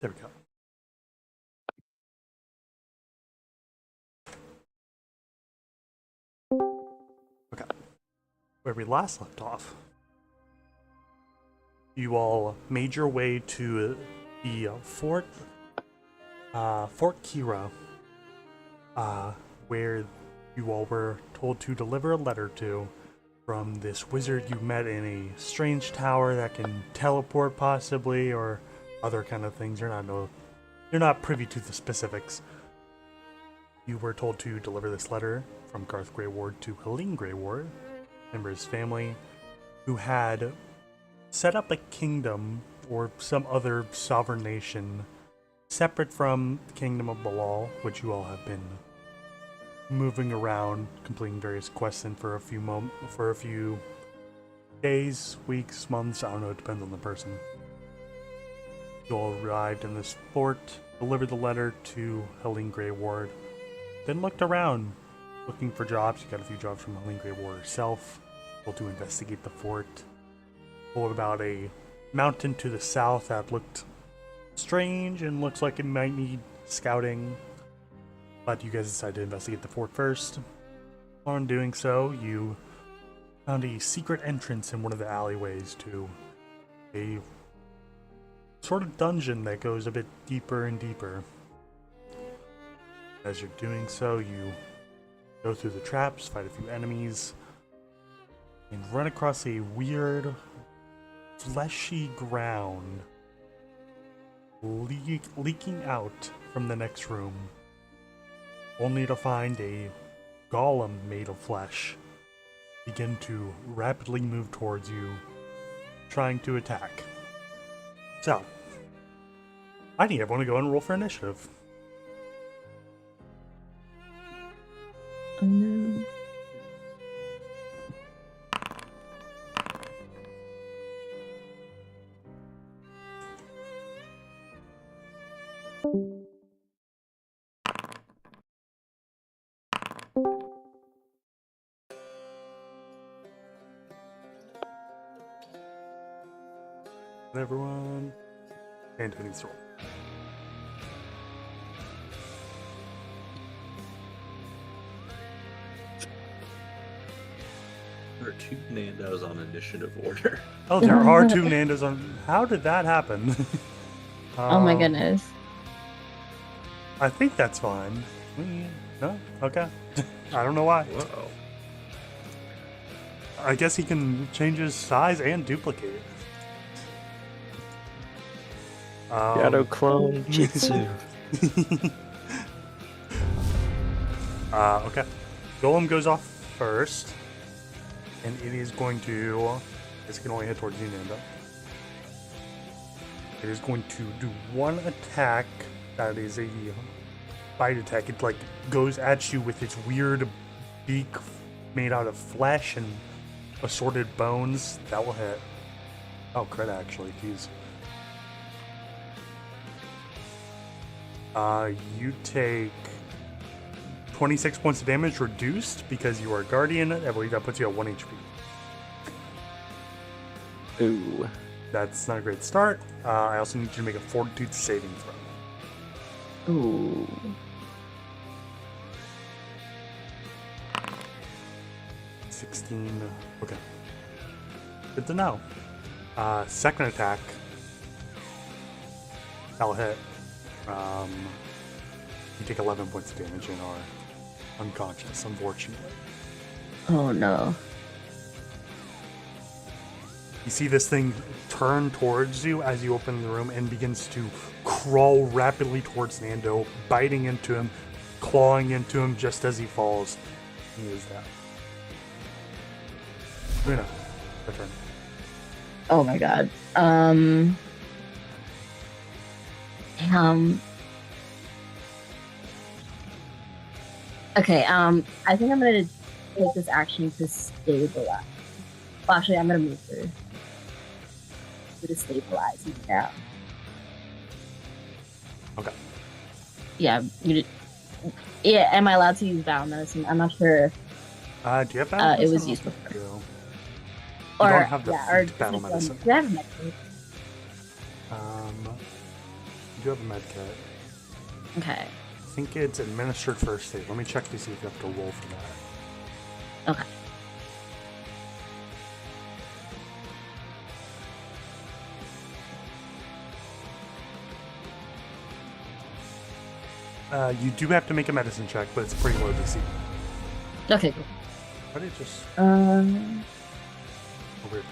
There we go. Okay. Where we last left off, you all made your way to the Fort Kira, where you all were told to deliver a letter to from this wizard you met in a strange tower that can teleport possibly, or other kind of things. You're not privy to the specifics. You were told to deliver this letter from Garth Grey Ward to Helene Grey Ward, member of his family, who had set up a kingdom or some other sovereign nation separate from the kingdom of Belal, which you all have been moving around, completing various quests in for a few days, weeks, months. I don't know. It depends on the person. You all arrived in this fort, delivered the letter to Helene Grey Ward, then looked around, looking for jobs. You got a few jobs from Helene Grey Ward herself. Able to investigate the fort. Told about a mountain to the south that looked strange and looks like it might need scouting. But you guys decided to investigate the fort first. On doing so, you found a secret entrance in one of the alleyways to a sort of dungeon that goes a bit deeper and deeper. As you're doing so, you go through the traps, fight a few enemies, and run across a weird, fleshy ground leaking out from the next room, only to find a golem made of flesh begin to rapidly move towards you, trying to attack. So, I need everyone to go and roll for initiative. Oh no. Everyone, Anthony's roll. There are two Nandos on initiative order. Oh, there are two Nandos on. How did that happen? Oh my goodness. I think that's fine. No? Okay. I don't know why. Whoa. I guess he can change his size and duplicate. Shadow clone Jitsu. Okay. Golem goes off first. And it is going to... This can only hit towards you, Nando. It is going to do one attack. That is a bite attack. It like goes at you with its weird beak made out of flesh and assorted bones. That will hit. Oh, crit actually. Jeez. You take 26 points of damage reduced because you are a guardian. I believe that puts you at 1 HP. Ooh. That's not a great start. I also need you to make a fortitude saving throw. Ooh. 16. Okay. Good to know. Second attack. That'll hit. You take 11 points of damage and are unconscious, unfortunately. Oh no. You see this thing turn towards you as you open the room and begins to crawl rapidly towards Nando, biting into him, clawing into him just as he falls. He is dead. Luna, your turn. Oh my god. Okay, I think I'm gonna take this action to stabilize. Well, actually, I'm gonna move her. To stabilize you now. Okay. Yeah, yeah, am I allowed to use battle medicine? I'm not sure. Do you have battle medicine? It was used before. You Or, don't have the yeah, or battle medicine. do I have medicine? You do have a med kit. Okay. I think it's administered first aid. Let me check to see if you have to roll for that. Okay. You do have to make a medicine check, but it's pretty low DC. Okay, cool. Why did it just... Um, Oh, weird.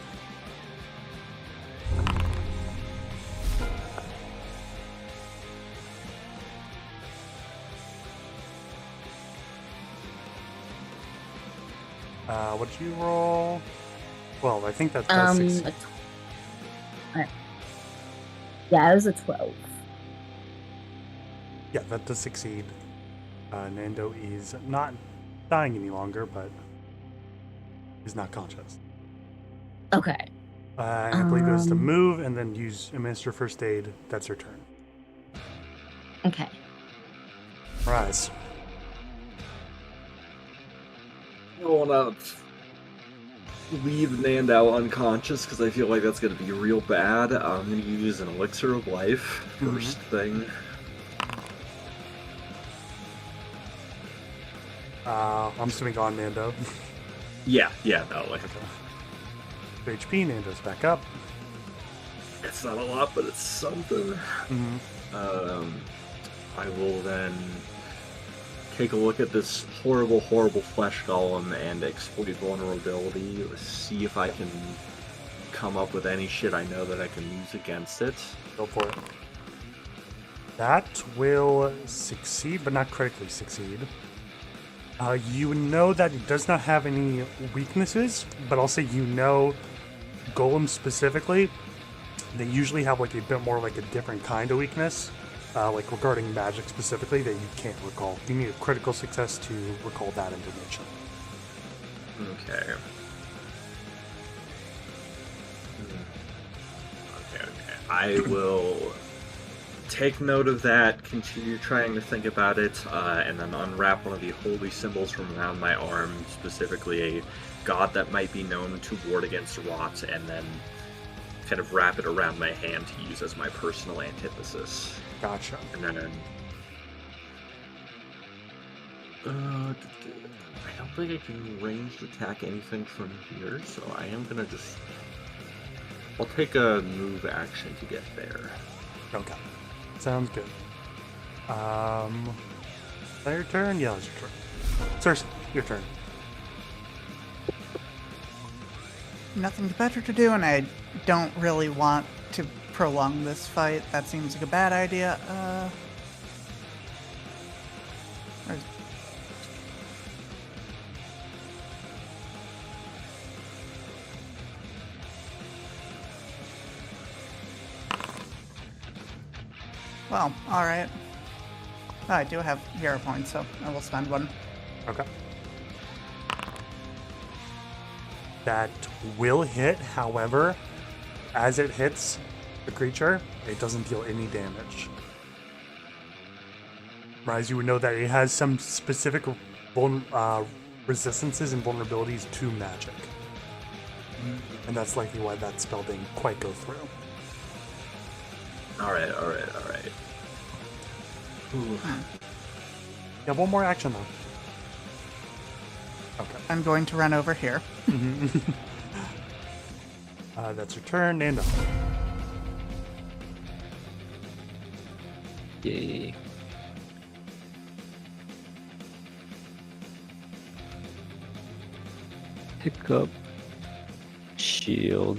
What did you roll? 12. I think that's a 6. Alright. Yeah, it was a 12. Yeah, that does succeed. Nando is not dying any longer, but is not conscious. Okay. I believe it was to move and then use administer first aid. That's her turn. Okay. Rise. I want to leave Nando unconscious because I feel like that's going to be real bad. I'm going to use an elixir of life first thing. I'm assuming on Nando. Yeah, no, like Okay. HP, Nando's back up. it's not a lot, but it's something. I will then take a look at this horrible flesh golem and exploit vulnerability. See if I can come up with any shit I know that I can use against it. Go for it. That will succeed, but not critically succeed. You know that it does not have any weaknesses, but I'll say you know golems specifically, they usually have like a bit more like a different kind of weakness, like regarding magic specifically, that you can't recall. You need a critical success to recall that information. Okay. Okay. I will take note of that, continue trying to think about it, and then unwrap one of the holy symbols from around my arm, specifically a god that might be known to ward against rot, and then kind of wrap it around my hand to use as my personal antithesis. Gotcha. And then... I don't think I can ranged attack anything from here, so I am gonna just... I'll take a move action to get there. Okay. Sounds good. Is that your turn? Yeah, it's your turn. Cersei, your turn. Nothing better to do, and I don't really want to prolong this fight. That seems like a bad idea. Where's... Well, alright. Oh, I do have hero points, so I will spend one. Okay. That will hit, however, as it hits the creature, it doesn't deal any damage. Rise, you would know that it has some specific resistances and vulnerabilities to magic. And that's likely why that spell didn't quite go through. Alright. Ooh. You have one more action, though. Okay. I'm going to run over here. That's your turn, Nando. Yay. Pick up shield.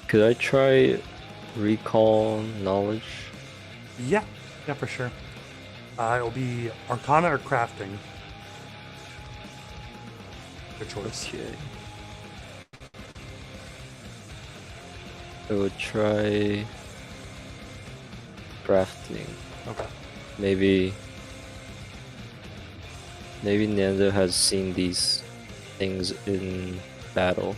Could I try recall knowledge? Yeah, for sure. It'll be Arcana or Crafting. Your choice. Okay. I would try crafting. Okay. Maybe Nando has seen these things in battle.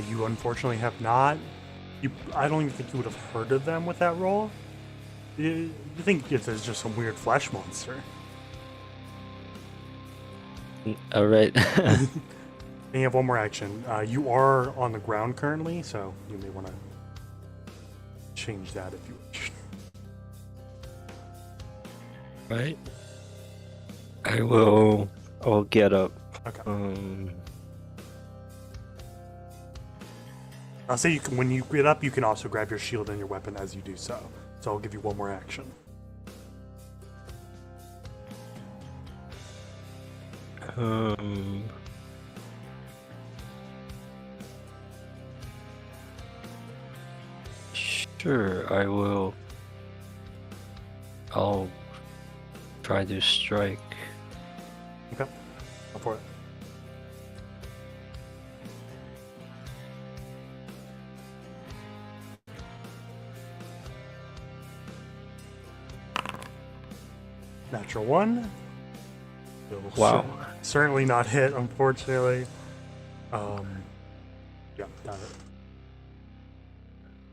You unfortunately have not. I don't even think you would have heard of them with that roll. You think it's just some weird flesh monster. All right. And you have one more action. You are on the ground currently, so you may want to change that if you wish. Right. I'll get up. Okay. I'll say when you get up, you can also grab your shield and your weapon as you do so. So I'll give you one more action. Sure, I'll try to strike. Okay. Go for it. Natural 1. It'll Wow. certainly not hit, unfortunately. Yeah, got it.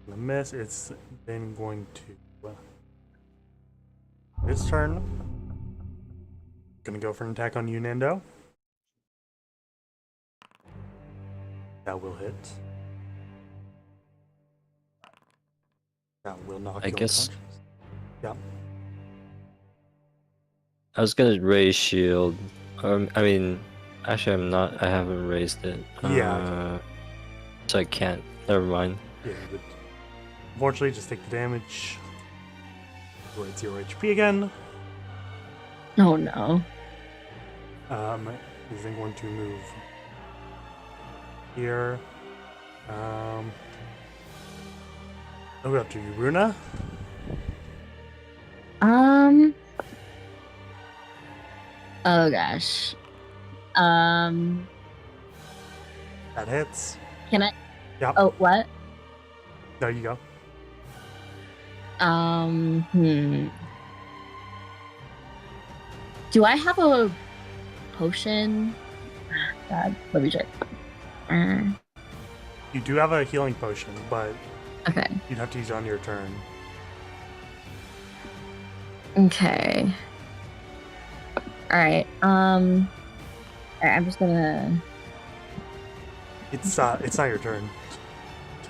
The miss. It's then going to its turn. Gonna go for an attack on you, Nando. That will hit. That will knock I you guess- unconscious. Yeah. I was gonna raise shield. I mean, actually, I'm not. I haven't raised it. Yeah. So I can't. Never mind. Yeah, you would unfortunately just take the damage. We're at 0 HP again. Oh no. He's then going to move here. I'll go up to you, Runa. Oh gosh. That hits. Can I? Yep. Oh, what? There you go. Do I have a potion? God, let me check. You do have a healing potion, but Okay. you'd have to use it on your turn. Okay. Alright, alright, I'm just gonna... It's not your turn.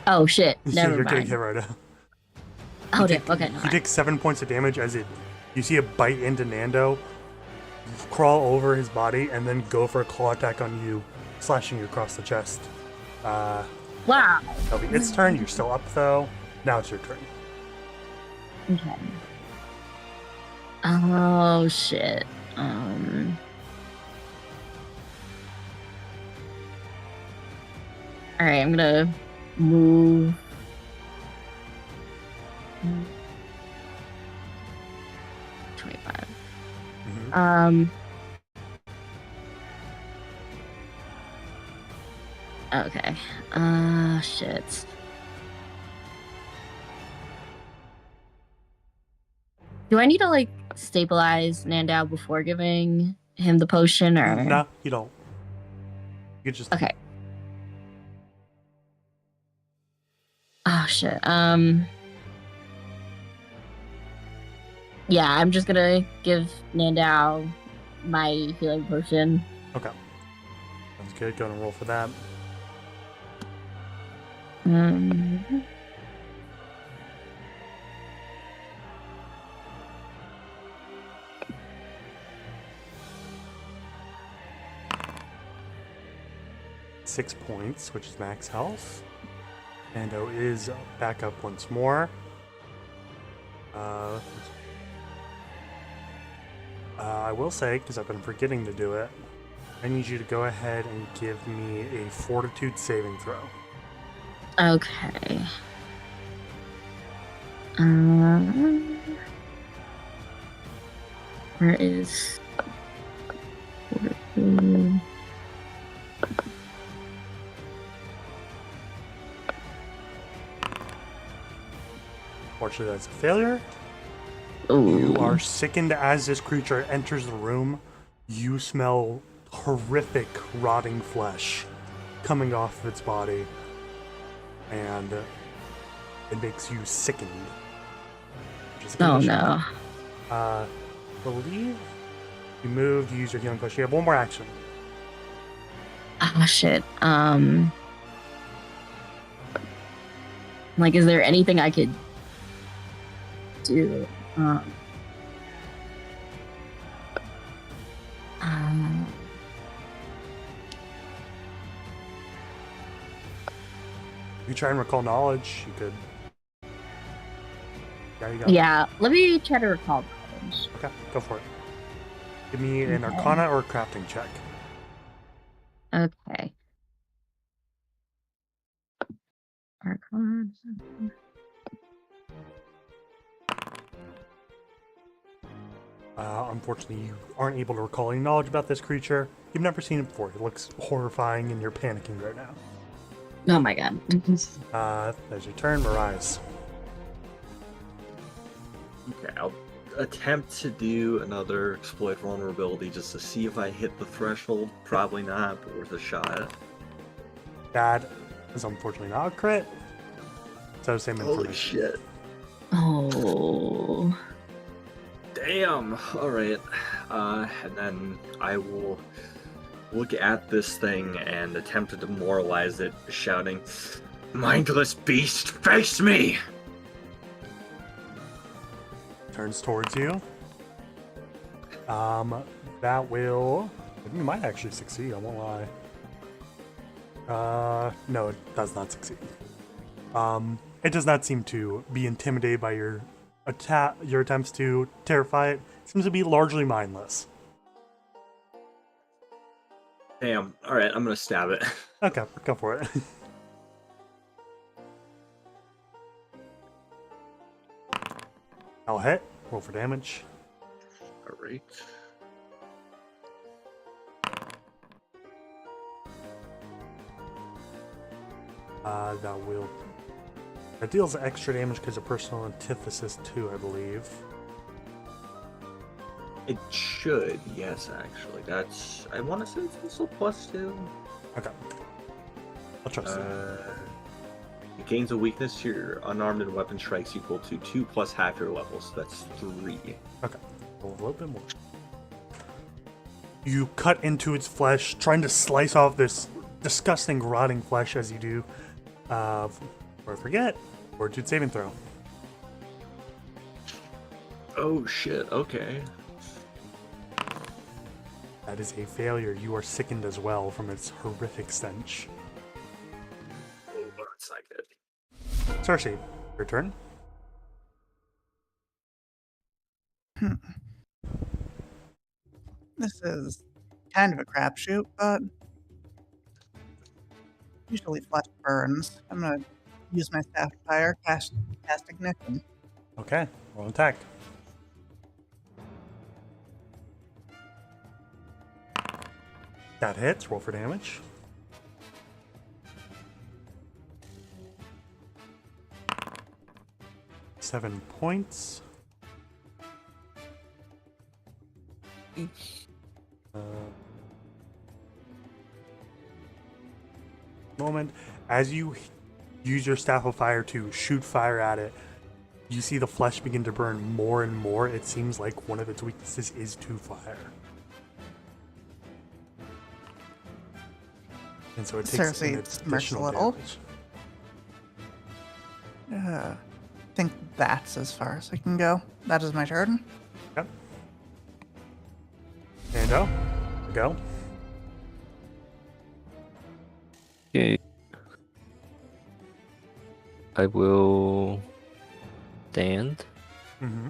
Oh shit, never You're getting mind. hit right now. Oh damn, okay. You take 7 points of damage as you see it bite into Nando, crawl over his body, and then go for a claw attack on you, slashing you across the chest. Wow. That'll be its turn. You're still up though. Now it's your turn. Okay. Oh shit. Alright, I'm gonna move. Mm. 25. Okay. Shit. Do I need to like stabilize Nandao before giving him the potion, or No, you don't. You just okay? Oh shit. Yeah, I'm just gonna give Nandao my healing potion. okay. Sounds good. Go and roll for that. Um, Six points, which is max health. Nando is back up once more. I will say, because I've been forgetting to do it, I need you to go ahead and give me a fortitude saving throw. okay. Where is? Fortunately, that's a failure. Ooh. You are sickened as this creature enters the room. You smell horrific rotting flesh coming off of its body. And It makes you sickened. Which is a Oh condition. no. Believe you moved, you used your healing push. You have one more action. Oh shit. Like, is there anything I could do? You try and recall knowledge, you could. Yeah, you got it. Yeah, let me try to recall knowledge. Okay, go for it. Give me an Okay. Arcana or a crafting check. Okay. Arcana. Unfortunately, you aren't able to recall any knowledge about this creature. You've never seen it before. It looks horrifying, and you're panicking right now. Oh my god. There's your turn, Mariah. Okay, I'll attempt to do another exploit vulnerability just to see if I hit the threshold. Probably not, but worth a shot. That is unfortunately not a crit. So same Holy information. shit. Oh. Damn. Alright. And then I will look at this thing and attempt to demoralize it, shouting, "Mindless beast, face me!" Turns towards you. That will. You might actually succeed. I won't lie. No, it does not succeed. It does not seem to be intimidated by your attempts to terrify it. It seems to be largely mindless. Damn. Alright, I'm gonna stab it. Okay, go for it. I'll hit. Roll for damage. Alright. That deals extra damage because of personal antithesis too, I believe. It should, yes, actually. That's. I want to say it's also +2. Okay. I'll trust you. It gains a weakness to your unarmed and weapon strikes equal to 2 plus half your level, so that's 3. Okay. A little bit more. You cut into its flesh, trying to slice off this disgusting, rotting flesh as you do. Or forget. Fortitude saving throw. Oh shit, okay. That is a failure. You are sickened as well from its horrific stench. Oh, that's not good. Cersei, your turn. This is kind of a crapshoot, but usually flesh burns. I'm gonna use my staff of fire, cast ignition. Okay, roll attack. That hits. Roll for damage. Seven points. Moment. As you use your staff of fire to shoot fire at it, you see the flesh begin to burn more and more. It seems like one of its weaknesses is to fire. And so it takes Cersei an smirks a additional little. damage. I think that's as far as I can go. That is my turn. Yep. Ando, go. Okay. I will stand. Mm-hmm.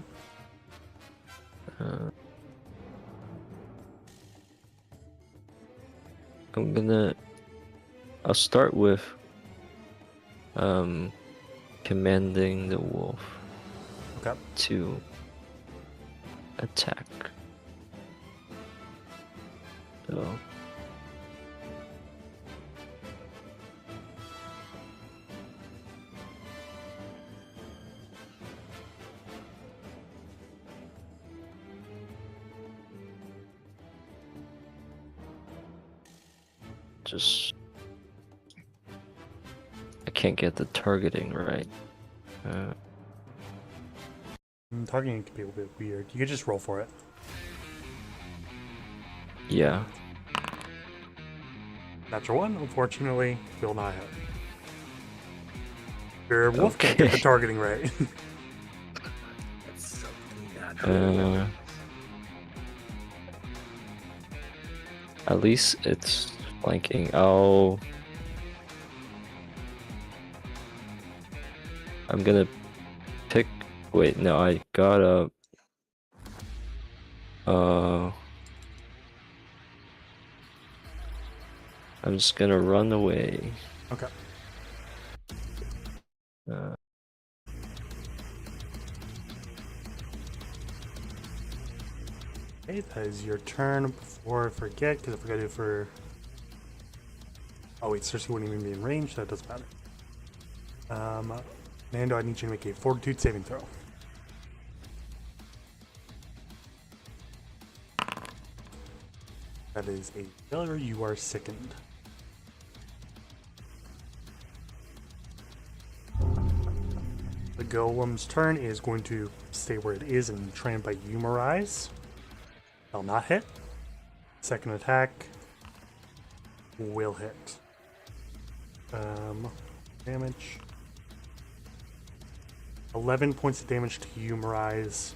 I'll start with commanding the wolf Okay. to attack. So just I can't get the targeting right. Targeting can be a little bit weird. You could just roll for it. Yeah. Natural one, unfortunately, will not hit. Your wolf can't Okay. get the targeting right. That's so natural. At least it's flanking. Oh. I'm gonna pick. Wait, no, I gotta. I'm just gonna run away. Okay. Uh, Okay, that is your turn. Before I forget, because I forgot to do it for. Oh wait, Cersei wouldn't even be in range, so that doesn't matter. Mando, I need you to make a Fortitude saving throw. That is a failure. You are sickened. The golem's turn is going to stay where it is and try and bite Humorize. Will not hit. Second attack will hit. Damage. 11 points of damage to Humorize,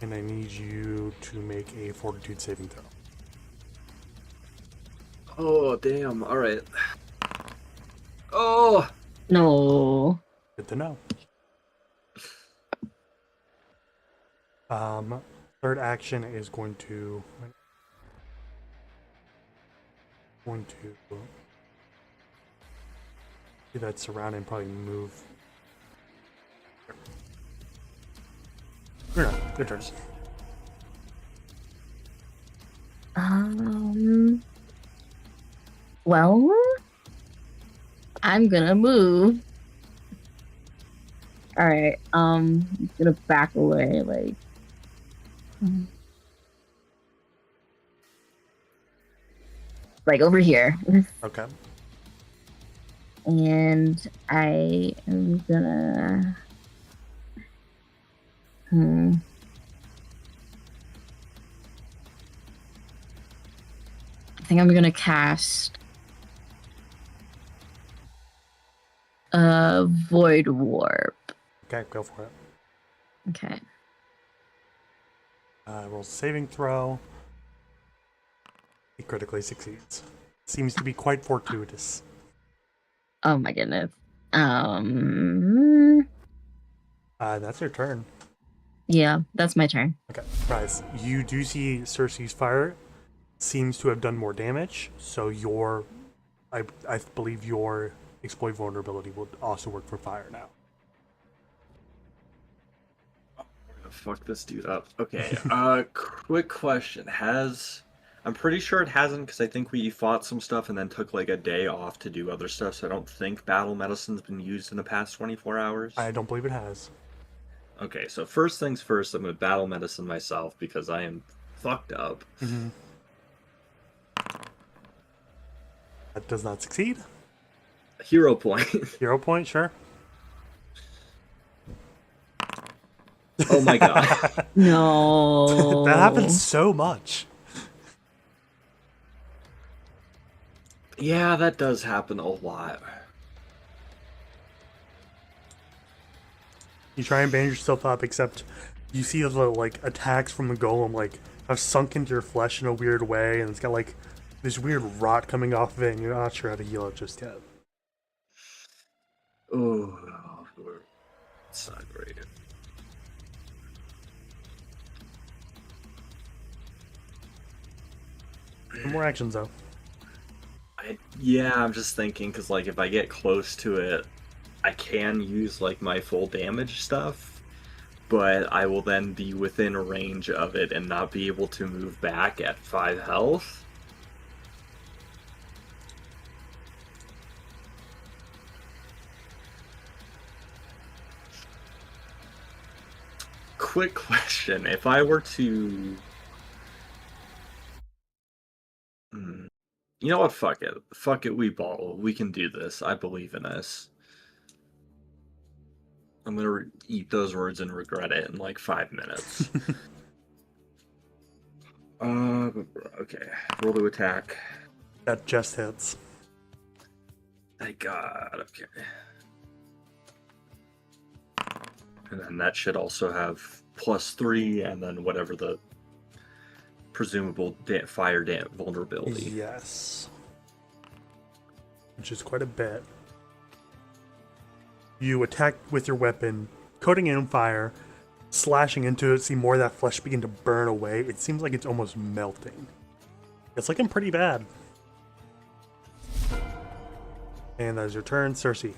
and I need you to make a Fortitude saving throw. Oh, damn. All right. Oh! No. Good to know. Third action is going to see that surround and probably move. You're not. Your turns. Well, I'm gonna move. All right. I'm gonna back away, like over here, Okay. and I am gonna. I think I'm gonna cast a Void Warp. Okay, go for it. Okay. Roll saving throw. He critically succeeds. Seems to be quite fortuitous. Oh my goodness. That's your turn. Yeah, that's my turn. Okay, guys, you do see Cersei's fire seems to have done more damage, so I believe your exploit vulnerability will also work for fire now. We're gonna fuck this dude up. Okay, quick question. I'm pretty sure it hasn't, because I think we fought some stuff and then took like a day off to do other stuff, so I don't think battle medicine's been used in the past 24 hours. I don't believe it has. Okay, so first things first, I'm gonna battle medicine myself because I am fucked up. Mm-hmm. That does not succeed. Hero point. 0 point, sure. Oh my god. No. That happens so much. Yeah, that does happen a lot. You try and bandage yourself up, except you see the like attacks from the golem like have sunk into your flesh in a weird way, and it's got like this weird rot coming off of it, and you're not sure how to heal it just yet. Oh, it's not great. More actions though. Yeah, I'm just thinking, because like if I get close to it, I can use like my full damage stuff, but I will then be within range of it and not be able to move back at 5 health. Quick question, if I were to... You know what, fuck it. Fuck it, we ball. We can do this. I believe in us. I'm gonna eat those words and regret it in like 5 minutes. Okay. Roll to attack. That just hits. Thank God. Okay. And then that should also have +3, and then whatever the presumable fire vulnerability. Yes. Which is quite a bit. You attack with your weapon, coating it in fire, slashing into it, see more of that flesh begin to burn away. It seems like it's almost melting. It's looking pretty bad. And that is your turn, Cersei.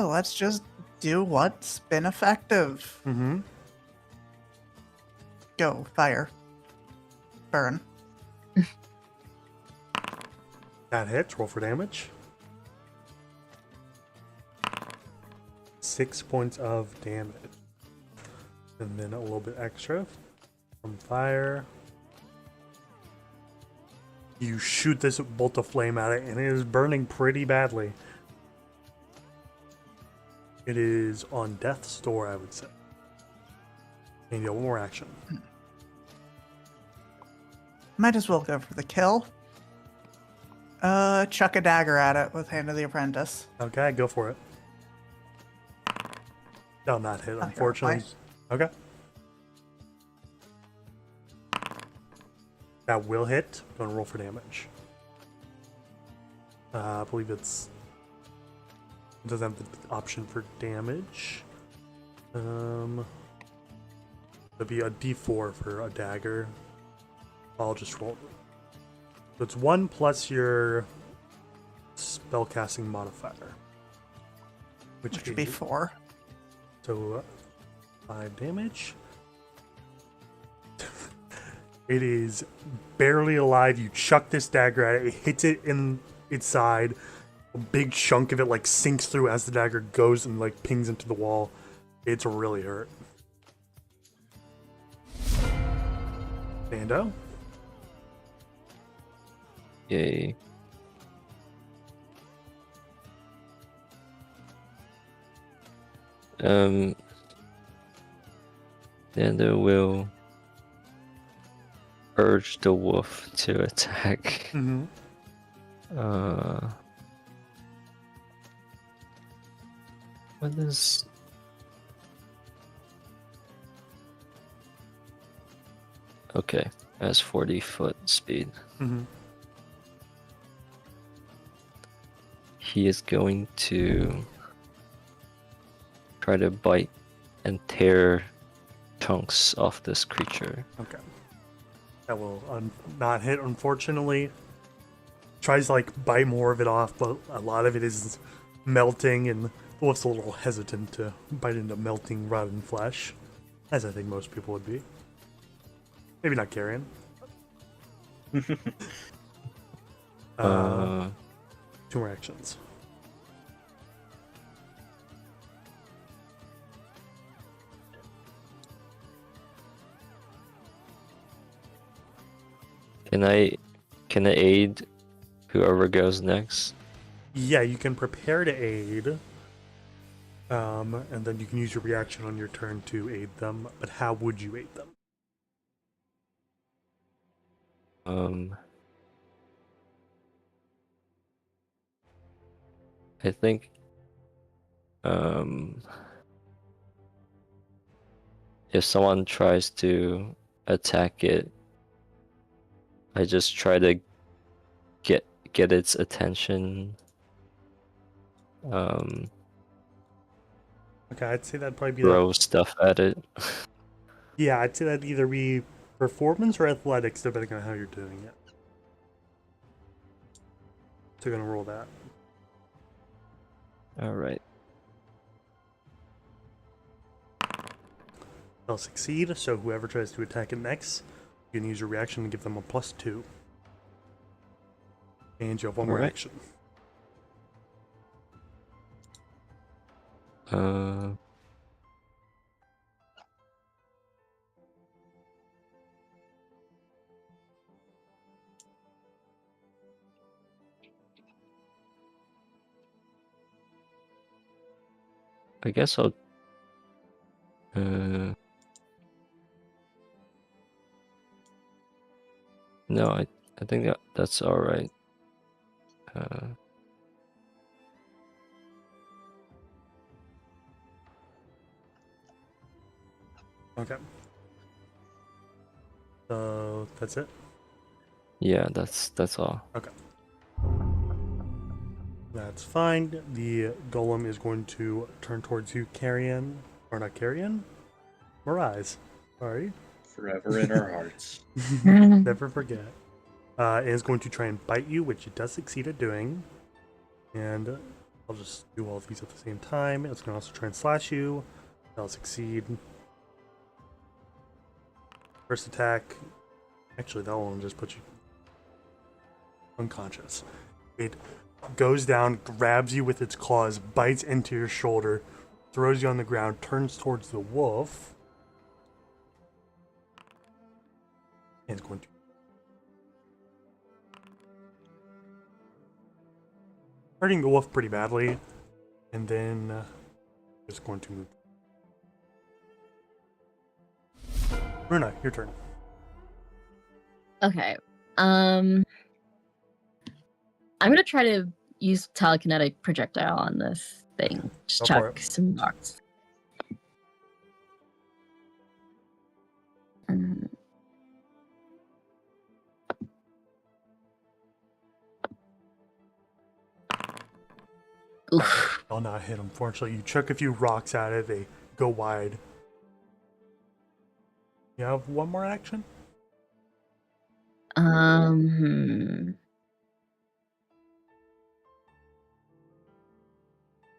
Let's just do what's been effective. Mm-hmm. Go, fire. Burn. That hits. Roll for damage. 6 points of damage. And then a little bit extra from fire. You shoot this bolt of flame at it, and it is burning pretty badly. It is on death's door, I would say. And you have one more action. Might as well go for the kill. Chuck a dagger at it with Hand of the Apprentice. Okay, go for it. No, not hit, Okay, unfortunately. nice. Okay. That will hit. Going to roll for damage. I believe it doesn't have the option for damage. It'd be a D4 for a dagger. I'll just roll. So it's 1 plus your spellcasting modifier, Which would be 4. So 5 damage. It is barely alive. You chuck this dagger at it. It hits it in its side. A big chunk of it like sinks through as the dagger goes and like pings into the wall. It's really hurt. Bando. Yay. Nando will urge the wolf to attack. Mm-hmm. What is... Okay, that's 40-foot speed. Mm-hmm. He is going to try to bite and tear chunks off this creature. Okay. That will not hit, unfortunately. Tries to like bite more of it off, but a lot of it is melting, and the wolf's a little hesitant to bite into melting, rotten flesh, as I think most people would be. Maybe not Carrion. 2 more actions. Can I aid whoever goes next? Yeah, you can prepare to aid. And then you can use your reaction on your turn to aid them. But how would you aid them? I think if someone tries to attack it, I just try to get its attention. Okay, I'd say that'd probably be Throw stuff at it. Yeah, I'd say that'd either be performance or athletics, depending on how you're doing it. So gonna roll that. All right. They'll succeed, so whoever tries to attack it next, you can use your reaction to give them a +2. And you have one more Alright. action. I guess I'll. Uh, no, I think that's all right. Okay. So that's it. Yeah, that's all. Okay. That's fine. The golem is going to turn towards you, Carrion. Or not Carrion? Miraz. Sorry. Forever in our hearts. Never forget. It is going to try and bite you, which it does succeed at doing. And I'll just do all of these at the same time. It's going to also try and slash you. That'll succeed. First attack. Actually, that one will just put you unconscious. It goes down, grabs you with its claws, bites into your shoulder, throws you on the ground, turns towards the wolf, and is going to hurting the wolf pretty badly, and then is going to move. Runa, your turn. Okay. I'm gonna try to use telekinetic projectile on this thing. Just Go for chuck it. some rocks. Oof. I'll not hit, unfortunately. You chuck a few rocks at it, they go wide. You have one more action?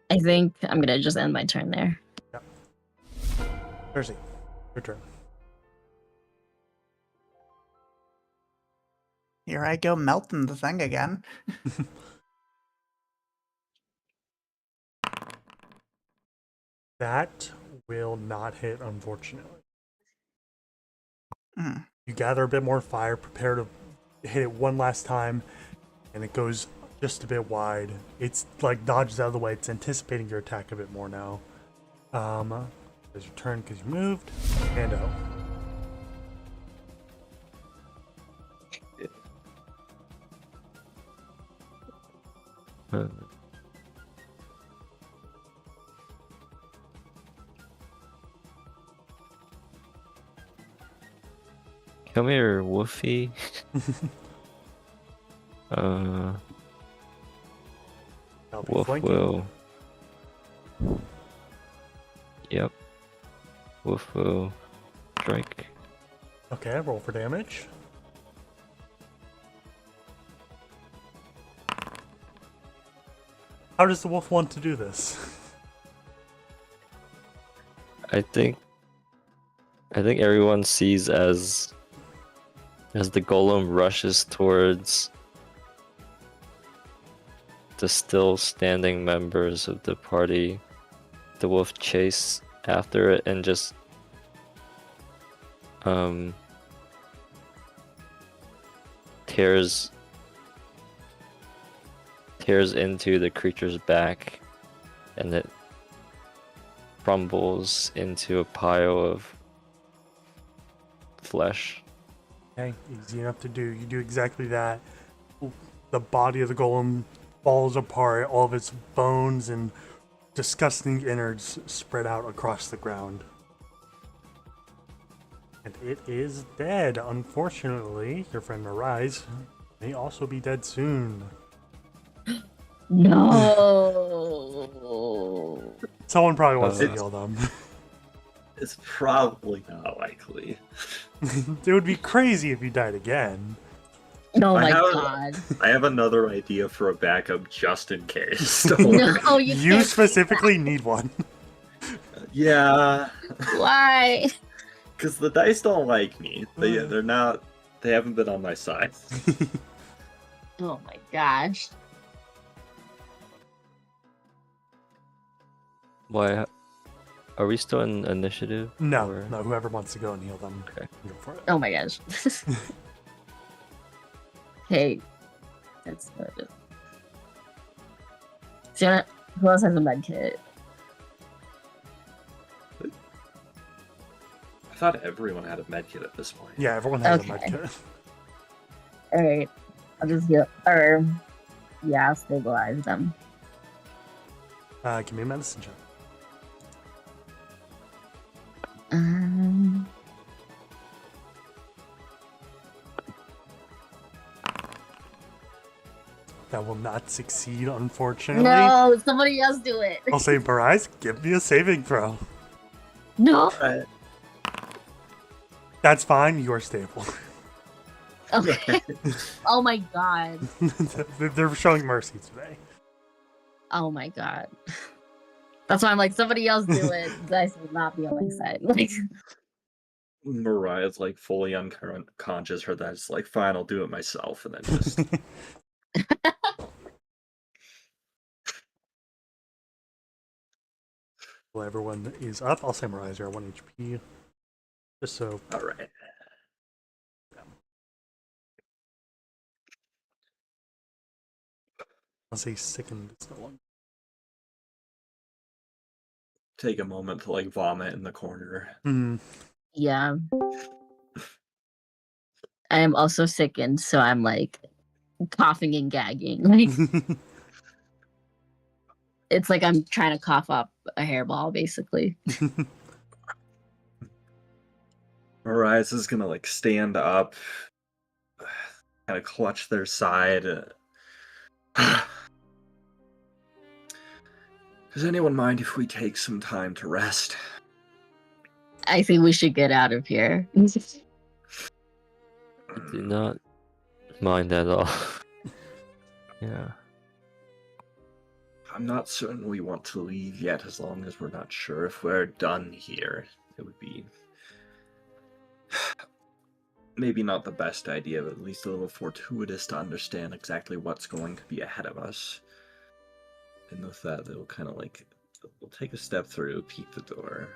I think I'm gonna just end my turn there. Yeah. Percy, your turn. Here I go melting the thing again. That will not hit, unfortunately. Mm. You gather a bit more fire, prepare to hit it one last time, and it goes just a bit wide. It's like dodges out of the way. It's anticipating your attack a bit more now. It's your turn because you moved. And out. Uh, Come here, Woofy. That'll be Wolf flanking. will. Yep. Wolf will strike. Okay, roll for damage. How does the wolf want to do this? I think everyone sees as the golem rushes towards the still standing members of the party, the wolf chase after it and just tears into the creature's back, and it crumbles into a pile of flesh. Okay, easy enough to do. You do exactly that. The body of the golem falls apart, all of its bones and disgusting innards spread out across the ground. And it is dead. Unfortunately, your friend Miraz may also be dead soon. No. Someone probably wants to heal them. It's probably not likely. It would be crazy if you died again. Oh I my have- god. I have another idea for a backup just in case. Don't worry. No, you You can't. specifically need one. Yeah, Why? because the dice don't like me. They're not. They haven't been on my side. Oh my gosh. Why? Are we still in initiative? No, or- no, whoever wants to go and heal them, Okay. go for it. Oh my gosh. Okay. That's what it is. So, who else has a med kit? I thought everyone had a medkit at this point. Yeah, everyone has Okay. a medkit. Alright. I'll just heal. Or, yeah, I'll stabilize them. Give me a medicine check. Um, That will not succeed, unfortunately. no, somebody else do it. I'll say, Barais, give me a saving throw. No. Right. That's fine. You are stable. Okay. Oh my god. They're showing mercy today. Oh my god. That's why I'm like, somebody else do it. Dice will not be on my side. Like, Mariah's like fully unconscious. Her that's like, fine, I'll do it myself, and then just Well, everyone is up. I'll say Mariah's are 1 HP. Just so. all right. I'll say sickened. It's no longer. Take a moment to like vomit in the corner. Hmm. yeah. I am also sickened, so I'm like coughing and gagging. Like, it's like I'm trying to cough up a hairball, basically. Mariah's is gonna like stand up, kind of clutch their side. Does anyone mind if we take some time to rest? I think we should get out of here. I do not mind at all. Yeah. I'm not certain we want to leave yet, as long as we're not sure if we're done here. It would be maybe not the best idea, but at least a little fortuitous to understand exactly what's going to be ahead of us. And with that, they'll kind of like, we'll take a step through, peek the door.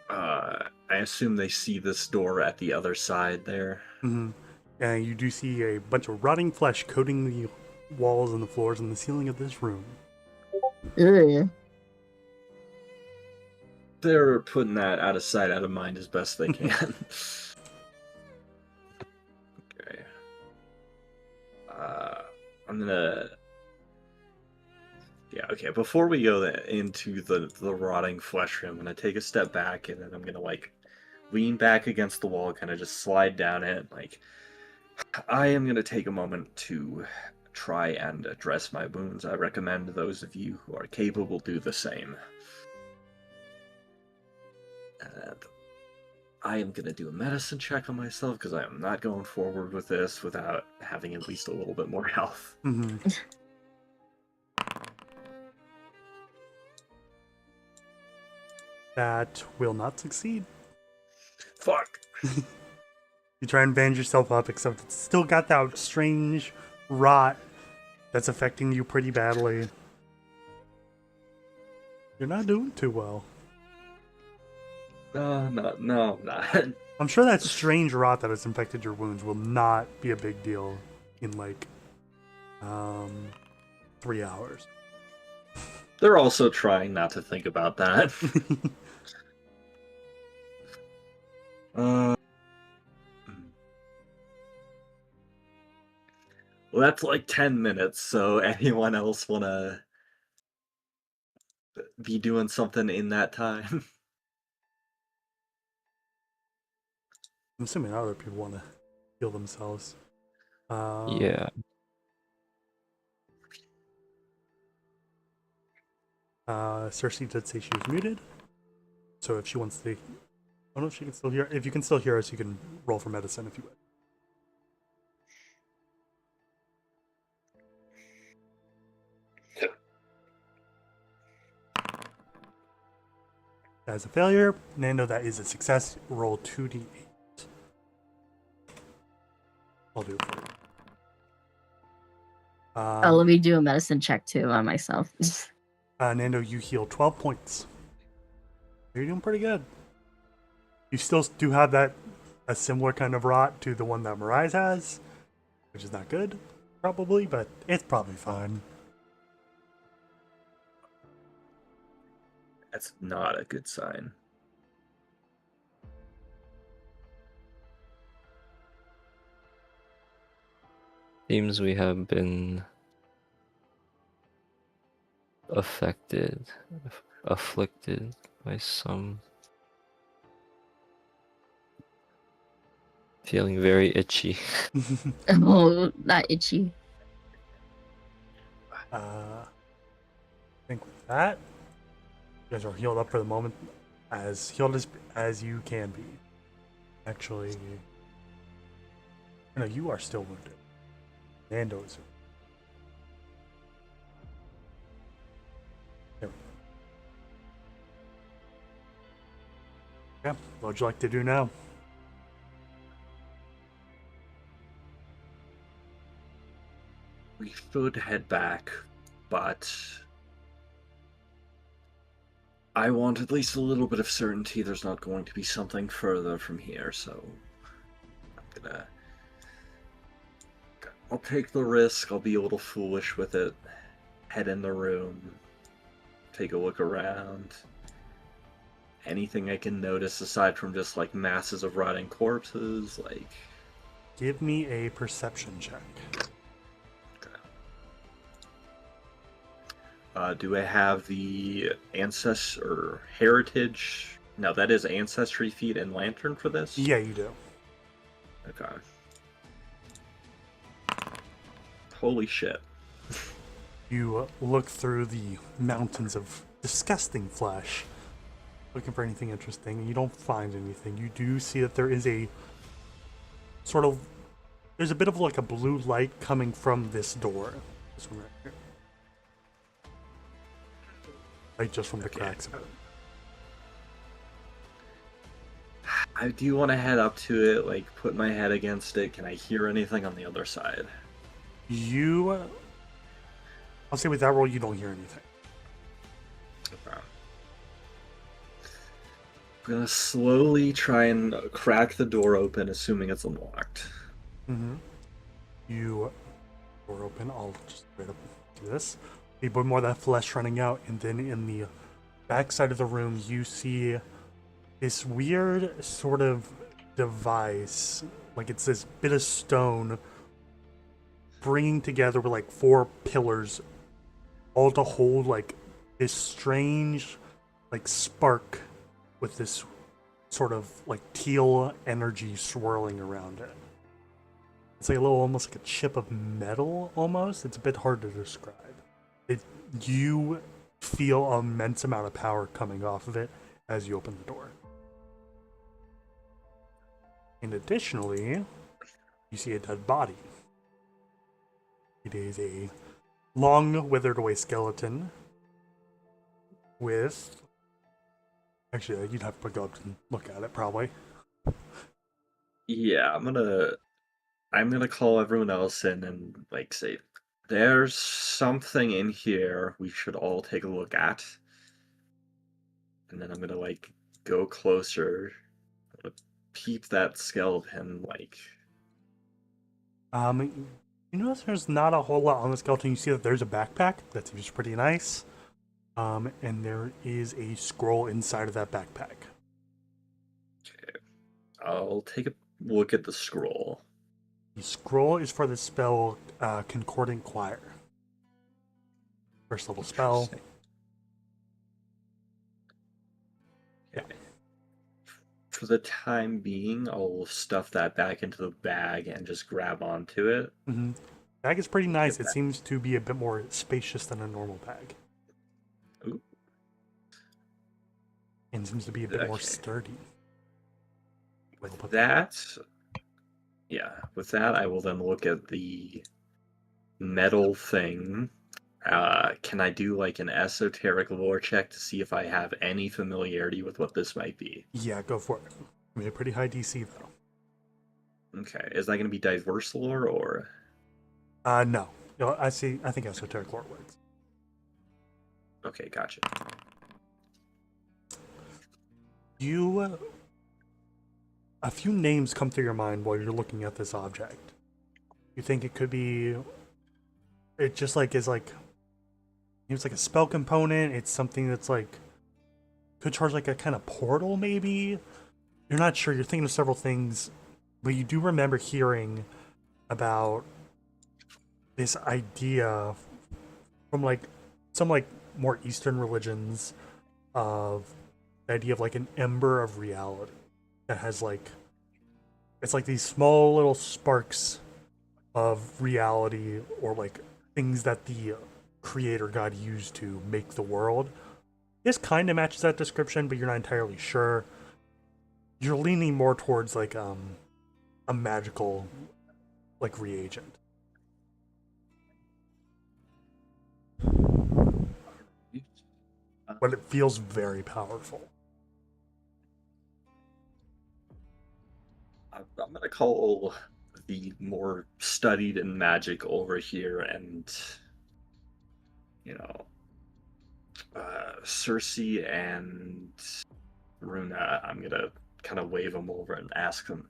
I assume they see this door at the other side there. Mm-hmm. And you do see a bunch of rotting flesh coating the walls and the floors and the ceiling of this room. Ugh. They're putting that out of sight, out of mind as best they can. Okay. I'm gonna... Yeah, okay, before we go into the rotting flesh room, I'm gonna take a step back, and then I'm gonna, like, lean back against the wall, kind of just slide down it. Like, I am gonna take a moment to try and address my wounds. I recommend those of you who are capable do the same. And I am gonna do a medicine check on myself, because I am not going forward with this without having at least a little bit more health. Mm-hmm. That will not succeed. Fuck! You try and band yourself up, except it's still got that strange rot that's affecting you pretty badly. You're not doing too well. No, I'm not. I'm sure that strange rot that has infected your wounds will not be a big deal in like 3 hours. They're also trying not to think about that. Well, that's like 10 minutes, so anyone else wanna be doing something in that time? I'm assuming other people want to heal themselves. Yeah. Cersei did say she was muted, so if she wants to, I don't know if she can still hear. If you can still hear us, you can roll for medicine if you would. That is a failure. Nando, that is a success. Roll 2d8. I'll do it for you. Oh, let me do a medicine check too on myself. Nando, you heal 12 points. You're doing pretty good. You still do have a similar kind of rot to the one that Mirais has, which is not good, probably, but it's probably fine. That's not a good sign. Seems we have been afflicted by some. Feeling very itchy. Oh, not itchy. I think with that, you guys are healed up for the moment, as healed as you can be. Actually, no, you are still wounded. Nando is. There we go. Yeah, what would you like to do now? We should head back, but I want at least a little bit of certainty there's not going to be something further from here, so I'll take the risk. I'll be a little foolish with it. Head in the room, take a look around. Anything I can notice aside from just like masses of rotting corpses, like. Give me a perception check. Do I have the ancestor or heritage? No, that is ancestry feat and lantern for this. Yeah, you do. Okay. Holy shit. You look through the mountains of disgusting flesh, looking for anything interesting, and you don't find anything. You do see that there is a sort of, there's a bit of like a blue light coming from this door. This one right here. Like just from the cracks of it. I do want to head up to it, like put my head against it. Can I hear anything on the other side? I'll say with that roll, you don't hear anything. Okay. I'm gonna slowly try and crack the door open, assuming it's unlocked. Mm-hmm. You door open. I'll just straight up do this. A bit more of that flesh running out, and then in the back side of the room, you see this weird sort of device, like it's this bit of stone bringing together with like 4 pillars, all to hold like this strange, like spark with this sort of like teal energy swirling around it. It's like a little, almost like a chip of metal. Almost, it's a bit hard to describe. You feel an immense amount of power coming off of it as you open the door. And additionally, you see a dead body. It is a long, withered away skeleton with... Actually, you'd have to go up and look at it, probably. Yeah, I'm gonna call everyone else in and like say, there's something in here we should all take a look at. And then I'm gonna like go closer, peep that skeleton, like. You notice there's not a whole lot on the skeleton. You see that there's a backpack that seems pretty nice. And there is a scroll inside of that backpack. Okay. I'll take a look at the scroll. The scroll is for the spell Concordant Choir. First level spell. Yeah. For the time being, I'll stuff that back into the bag and just grab onto it. Mm-hmm. Bag is pretty nice. It seems to be a bit more spacious than a normal bag. Ooh. And seems to be a bit more sturdy. With that, I will then look at the metal thing. Can I do like an esoteric lore check to see if I have any familiarity with what this might be? Yeah, go for it. I mean, a pretty high DC though. Okay, is that going to be diverse lore or? No. I think esoteric lore works. Okay, gotcha. A few names come through your mind while you're looking at this object. You think it could be... It just like is like... It's like a spell component. It's something that's like could charge like a kind of portal, maybe. You're not sure. You're thinking of several things, but you do remember hearing about this idea from like some like more Eastern religions of the idea of like an ember of reality that has like it's like these small little sparks of reality or like things that the creator God used to make the world. This kind of matches that description, but you're not entirely sure. You're leaning more towards like a magical like reagent. But it feels very powerful. I'm gonna call the more studied in magic over here, and Cersei and Runa. I'm gonna kind of wave them over and ask them,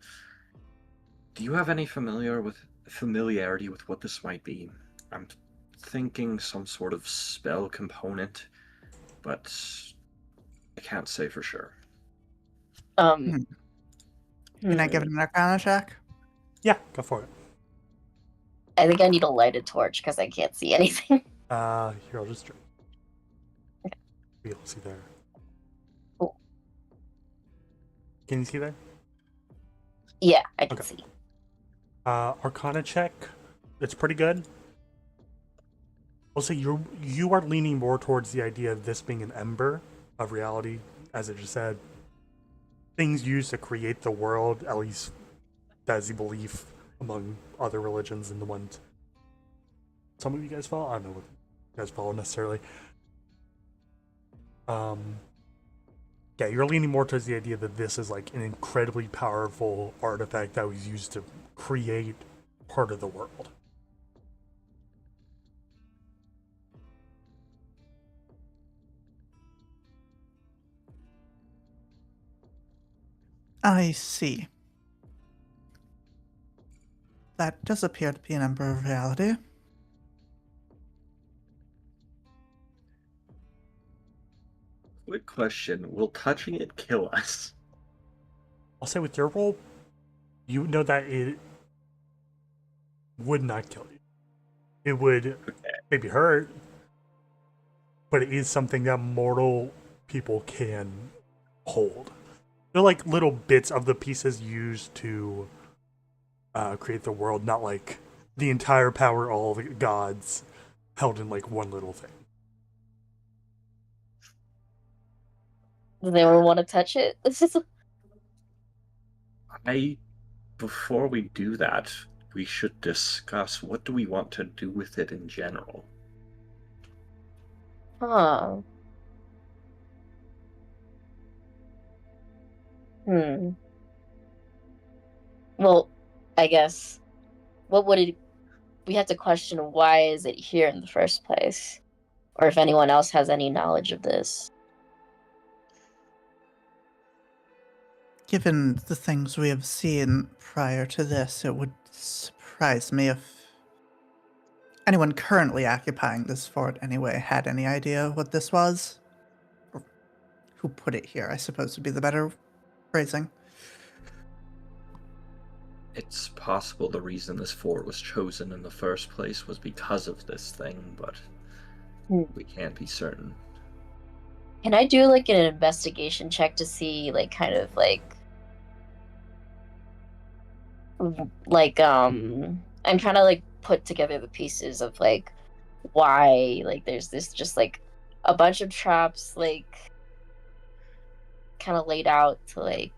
"Do you have any familiarity with what this might be?" I'm thinking some sort of spell component, but I can't say for sure. Um. Can I give it an Arcana check? Yeah, go for it. I think I need to light a torch because I can't see anything. Here, I'll just be able to see there. Oh. Can you see there? Yeah, I can Okay. see. Arcana check. It's pretty good. I'll say you are leaning more towards the idea of this being an ember of reality, as it just said. Things used to create the world, at least that's the belief among other religions and the ones some of you guys follow. I don't know what you guys follow necessarily. Yeah, you're leaning more towards the idea that this is like an incredibly powerful artifact that was used to create part of the world. I see. That does appear to be an ember of reality. Quick question: will touching it kill us? I'll say with your roll, you know that it would not kill you. It would maybe hurt, but it is something that mortal people can hold. They're like little bits of the pieces used to create the world, not like the entire power, all the gods held in like one little thing. Does anyone want to touch it? Before we do that, we should discuss what do we want to do with it in general. Huh. Well, I guess what would it? We have to question why is it here in the first place, or if anyone else has any knowledge of this. Given the things we have seen prior to this, it would surprise me if anyone currently occupying this fort anyway had any idea what this was. Or who put it here, I suppose would be the better phrasing. It's possible the reason this fort was chosen in the first place was because of this thing, but we can't be certain. Can I do like an investigation check to see like kind of like I'm trying to like put together the pieces of like why like there's this just like a bunch of traps like kind of laid out to like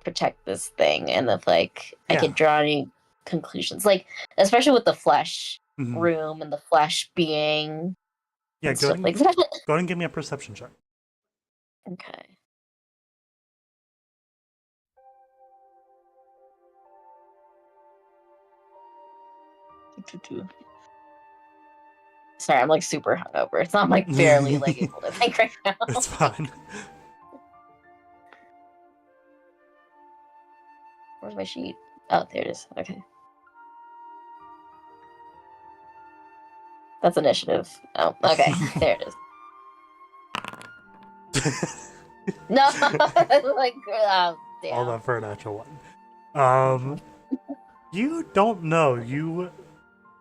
protect this thing, and if like I Yeah. could draw any conclusions, like especially with the flesh Mhm. room and the flesh being Yeah, and go stuff ahead, like that. go ahead and give me a perception check. Okay. Sorry, I'm like super hungover. It's not like barely like able to think right now. It's fine. Where's my sheet? Oh, there it is. Okay. That's initiative. Oh, okay. There it is. No, like, All damn. that for a natural one. You don't know. You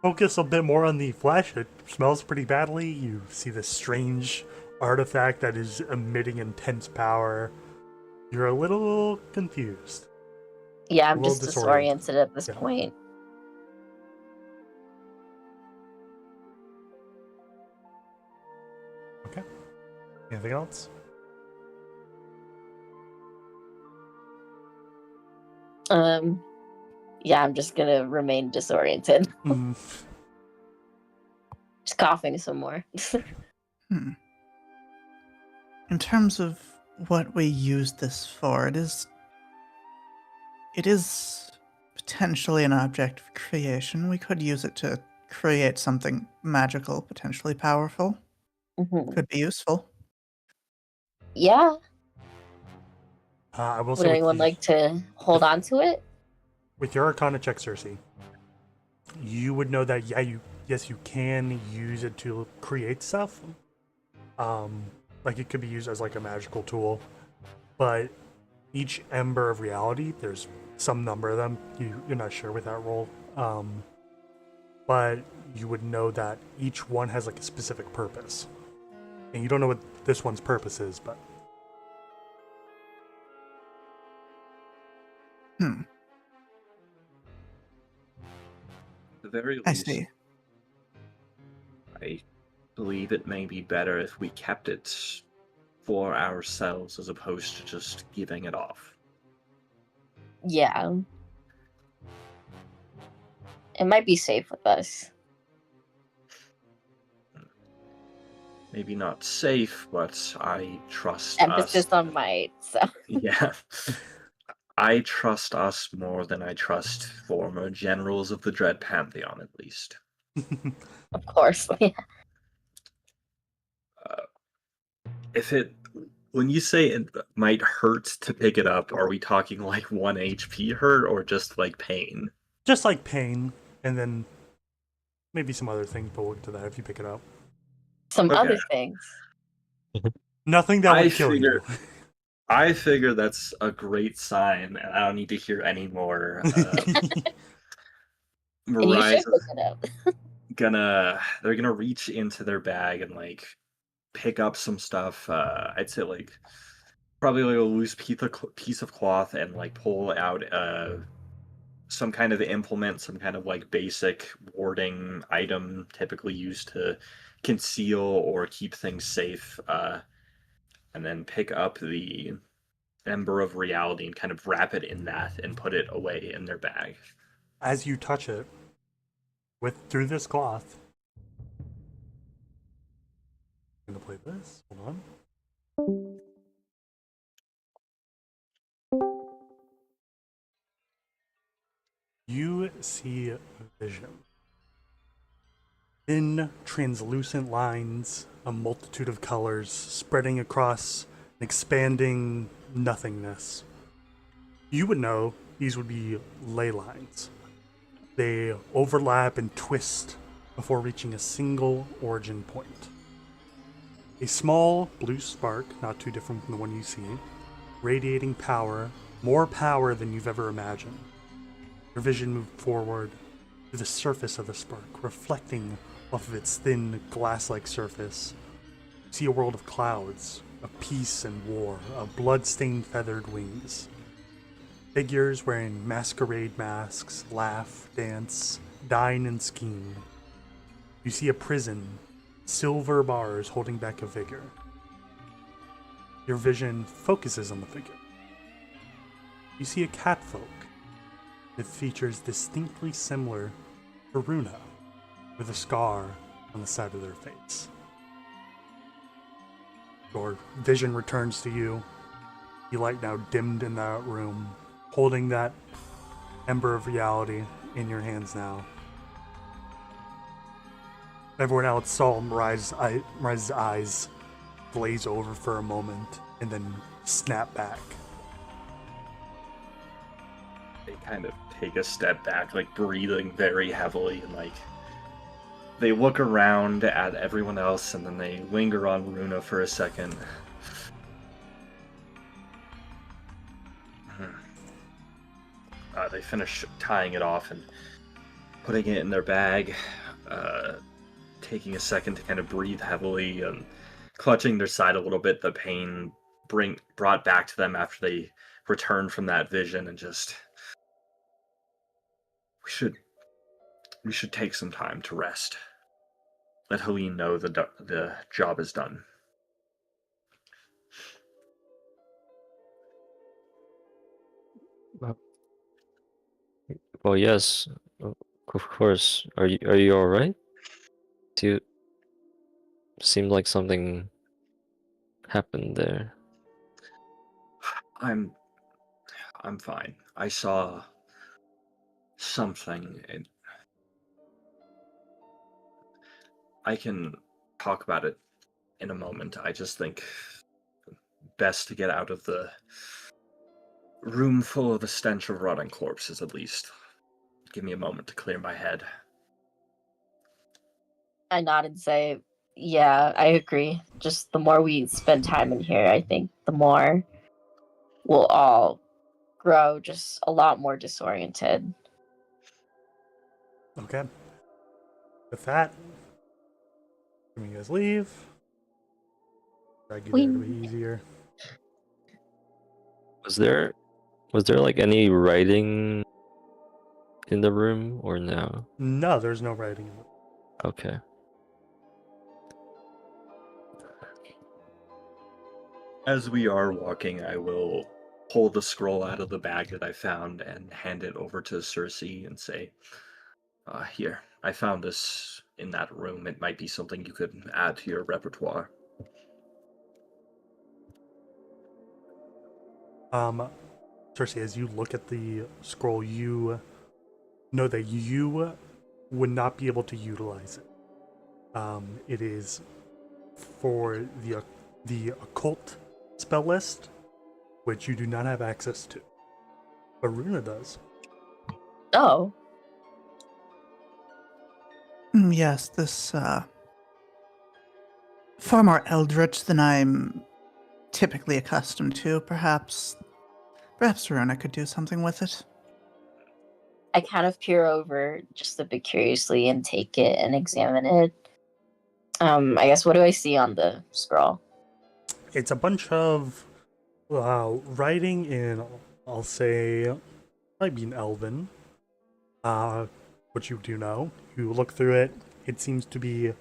focus a bit more on the flesh. It smells pretty badly. You see this strange artifact that is emitting intense power. You're a little confused. Yeah, A I'm little just disoriented at this Yeah. point. Okay. Anything else? Yeah, I'm just gonna remain disoriented. Mm, Just coughing some more. Hmm. In terms of what we use this for, it is potentially an object of creation. We could use it to create something magical, potentially powerful. Mhm. Could be useful. Yeah. I will Would say anyone like to hold on to it? with your Arcana check, Cersei, you would know that yes, you can use it to create stuff. Like it could be used as like a magical tool, but each ember of reality, there's some number of them. You're not sure with that roll, but you would know that each one has like a specific purpose, and you don't know what this one's purpose is, but Hmm. At the very I least, see. I believe it may be better if we kept it for ourselves as opposed to just giving it off. Yeah. It might be safe with us. Maybe not safe, but I trust Emphasis us. on might, so Yeah. I trust us more than I trust former generals of the Dread Pantheon, at least. of course. If it, when you say it might hurt to pick it up, are we talking like 1 HP hurt or just like pain? just like pain, and then maybe some other things. But we'll get to that if you pick it up. Some Okay. other things. Nothing that I would kill figure- you. I figure that's a great sign, and I don't need to hear any more. And you Mariah's should pick it up. they're gonna reach into their bag and like pick up some stuff. I'd say like probably like a loose piece of cloth and like pull out some kind of implement, some kind of like basic warding item typically used to conceal or keep things safe. And then pick up the Ember of Reality and kind of wrap it in that and put it away in their bag. As you touch it through this cloth, I'm gonna play this. Hold on. You see a vision. Thin, translucent lines, a multitude of colors spreading across an expanding nothingness. You would know these would be ley lines. They overlap and twist before reaching a single origin point. A small blue spark, not too different from the one you see, radiating power, more power than you've ever imagined. Your vision moved forward to the surface of the spark, reflecting off of its thin, glass-like surface. You see a world of clouds, of peace and war, of blood-stained feathered wings. Figures wearing masquerade masks laugh, dance, dine, and scheme. You see a prison, silver bars holding back a figure. Your vision focuses on the figure. You see a catfolk that features distinctly similar to Runa, with a scar on the side of their face. Your vision returns to you. The light now dimmed in that room, holding that Ember of Reality in your hands now. Everyone else saw Mariah's eyes glaze over for a moment and then snap back. They kind of take a step back, like breathing very heavily, and like they look around at everyone else and then they linger on Runa for a second. They finish tying it off and putting it in their bag, taking a second to kind of breathe heavily and clutching their side a little bit. The pain brought back to them after they returned from that vision, and just we should take some time to rest. Let Helene know the job is done. Well, yes, of course. Are you all right? Do you seem like something happened there? I'm fine. I saw something. And I can talk about it in a moment. I just think best to get out of the room full of the stench of rotting corpses, at least. Give me a moment to clear my head. I nod and say, "Yeah, I agree. Just the more we spend time in here, I think the more we'll all grow just a lot more disoriented." Okay. With that, can you guys leave? Drag you there to be easier. Was there like any writing in the room or no? No, there's no writing. Okay. As we are walking, I will pull the scroll out of the bag that I found and hand it over to Cersei and say, here, I found this in that room. It might be something you could add to your repertoire. Cersei, as you look at the scroll, you know that you would not be able to utilize it. It is for the occult spell list, which you do not have access to, but Runa does. Oh, Yes, this far more eldritch than I'm typically accustomed to. Perhaps Rona could do something with it. I kind of peer over just a bit curiously and take it and examine it. I guess, what do I see on the scroll? It's a bunch of writing in, I'll say, might be an Elven. What you do know, you look through it. It seems to be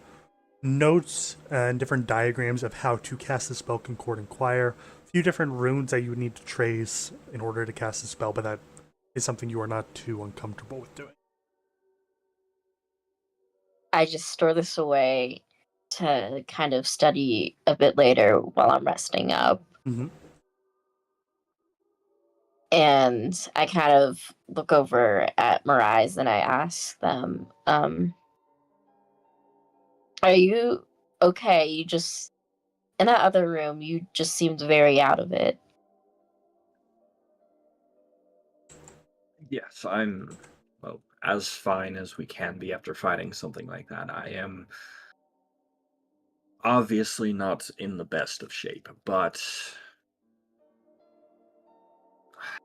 notes and different diagrams of how to cast the spell Concord Inquire. A few different runes that you would need to trace in order to cast the spell, but that is something you are not too uncomfortable with doing. I just store this away to kind of study a bit later while I'm resting up. Mm-hmm. And I kind of look over at Mirais and I ask them, are you okay? You just, in that other room, you just seemed very out of it. Yes, I'm, well, as fine as we can be after fighting something like that. I am obviously not in the best of shape, but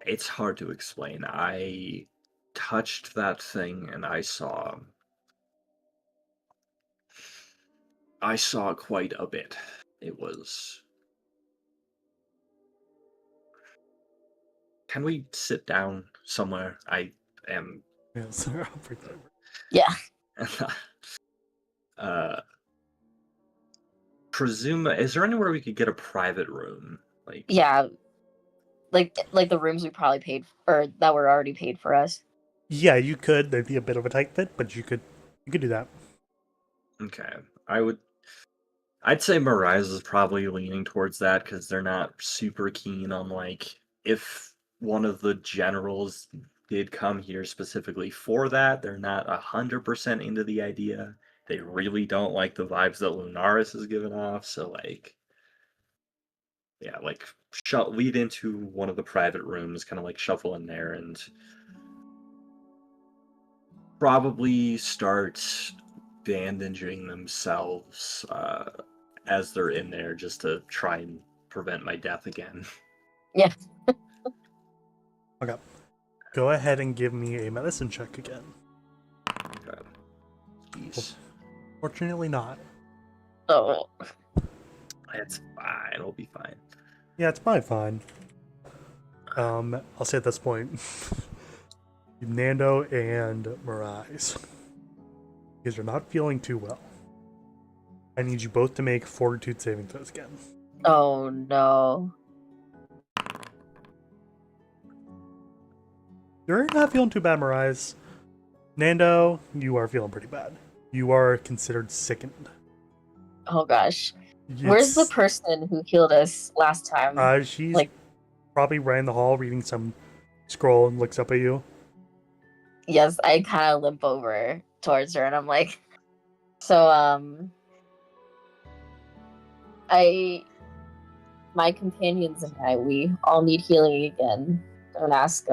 it's hard to explain. I touched that thing and I saw quite a bit. It was... Can we sit down somewhere? I am... Yes, I'll bring that over. Yeah. Presume... Is there anywhere we could get a private room? Like... Yeah. Like the rooms we probably paid or that were already paid for us. Yeah, you could. There'd be a bit of a tight fit, but you could do that. Okay. I'd say Mirais is probably leaning towards that because they're not super keen on, like, if one of the generals did come here specifically for that, they're not 100% into the idea. They really don't like the vibes that Lunaris is giving off, so, like, yeah, like, lead into one of the private rooms, kind of like shuffle in there, and probably start bandaging themselves as they're in there just to try and prevent my death again. Yeah. Okay. Go ahead and give me a medicine check again. Okay. Jeez. Fortunately not. Oh, It's fine. It'll be fine. Yeah, it's probably fine. I'll say at this point, Nando and Mirais, because you're not feeling too well. I need you both to make fortitude saving throws again. oh no. You're not feeling too bad, Mirais. Nando, you are feeling pretty bad. You are considered sickened. Oh gosh. Where's the It's- person who healed us last time? she's Like, probably right in the hall reading some scroll and looks up at you. yes, I kind of limp over towards her and I'm like, so, my companions and I, we all need healing again. Don't ask,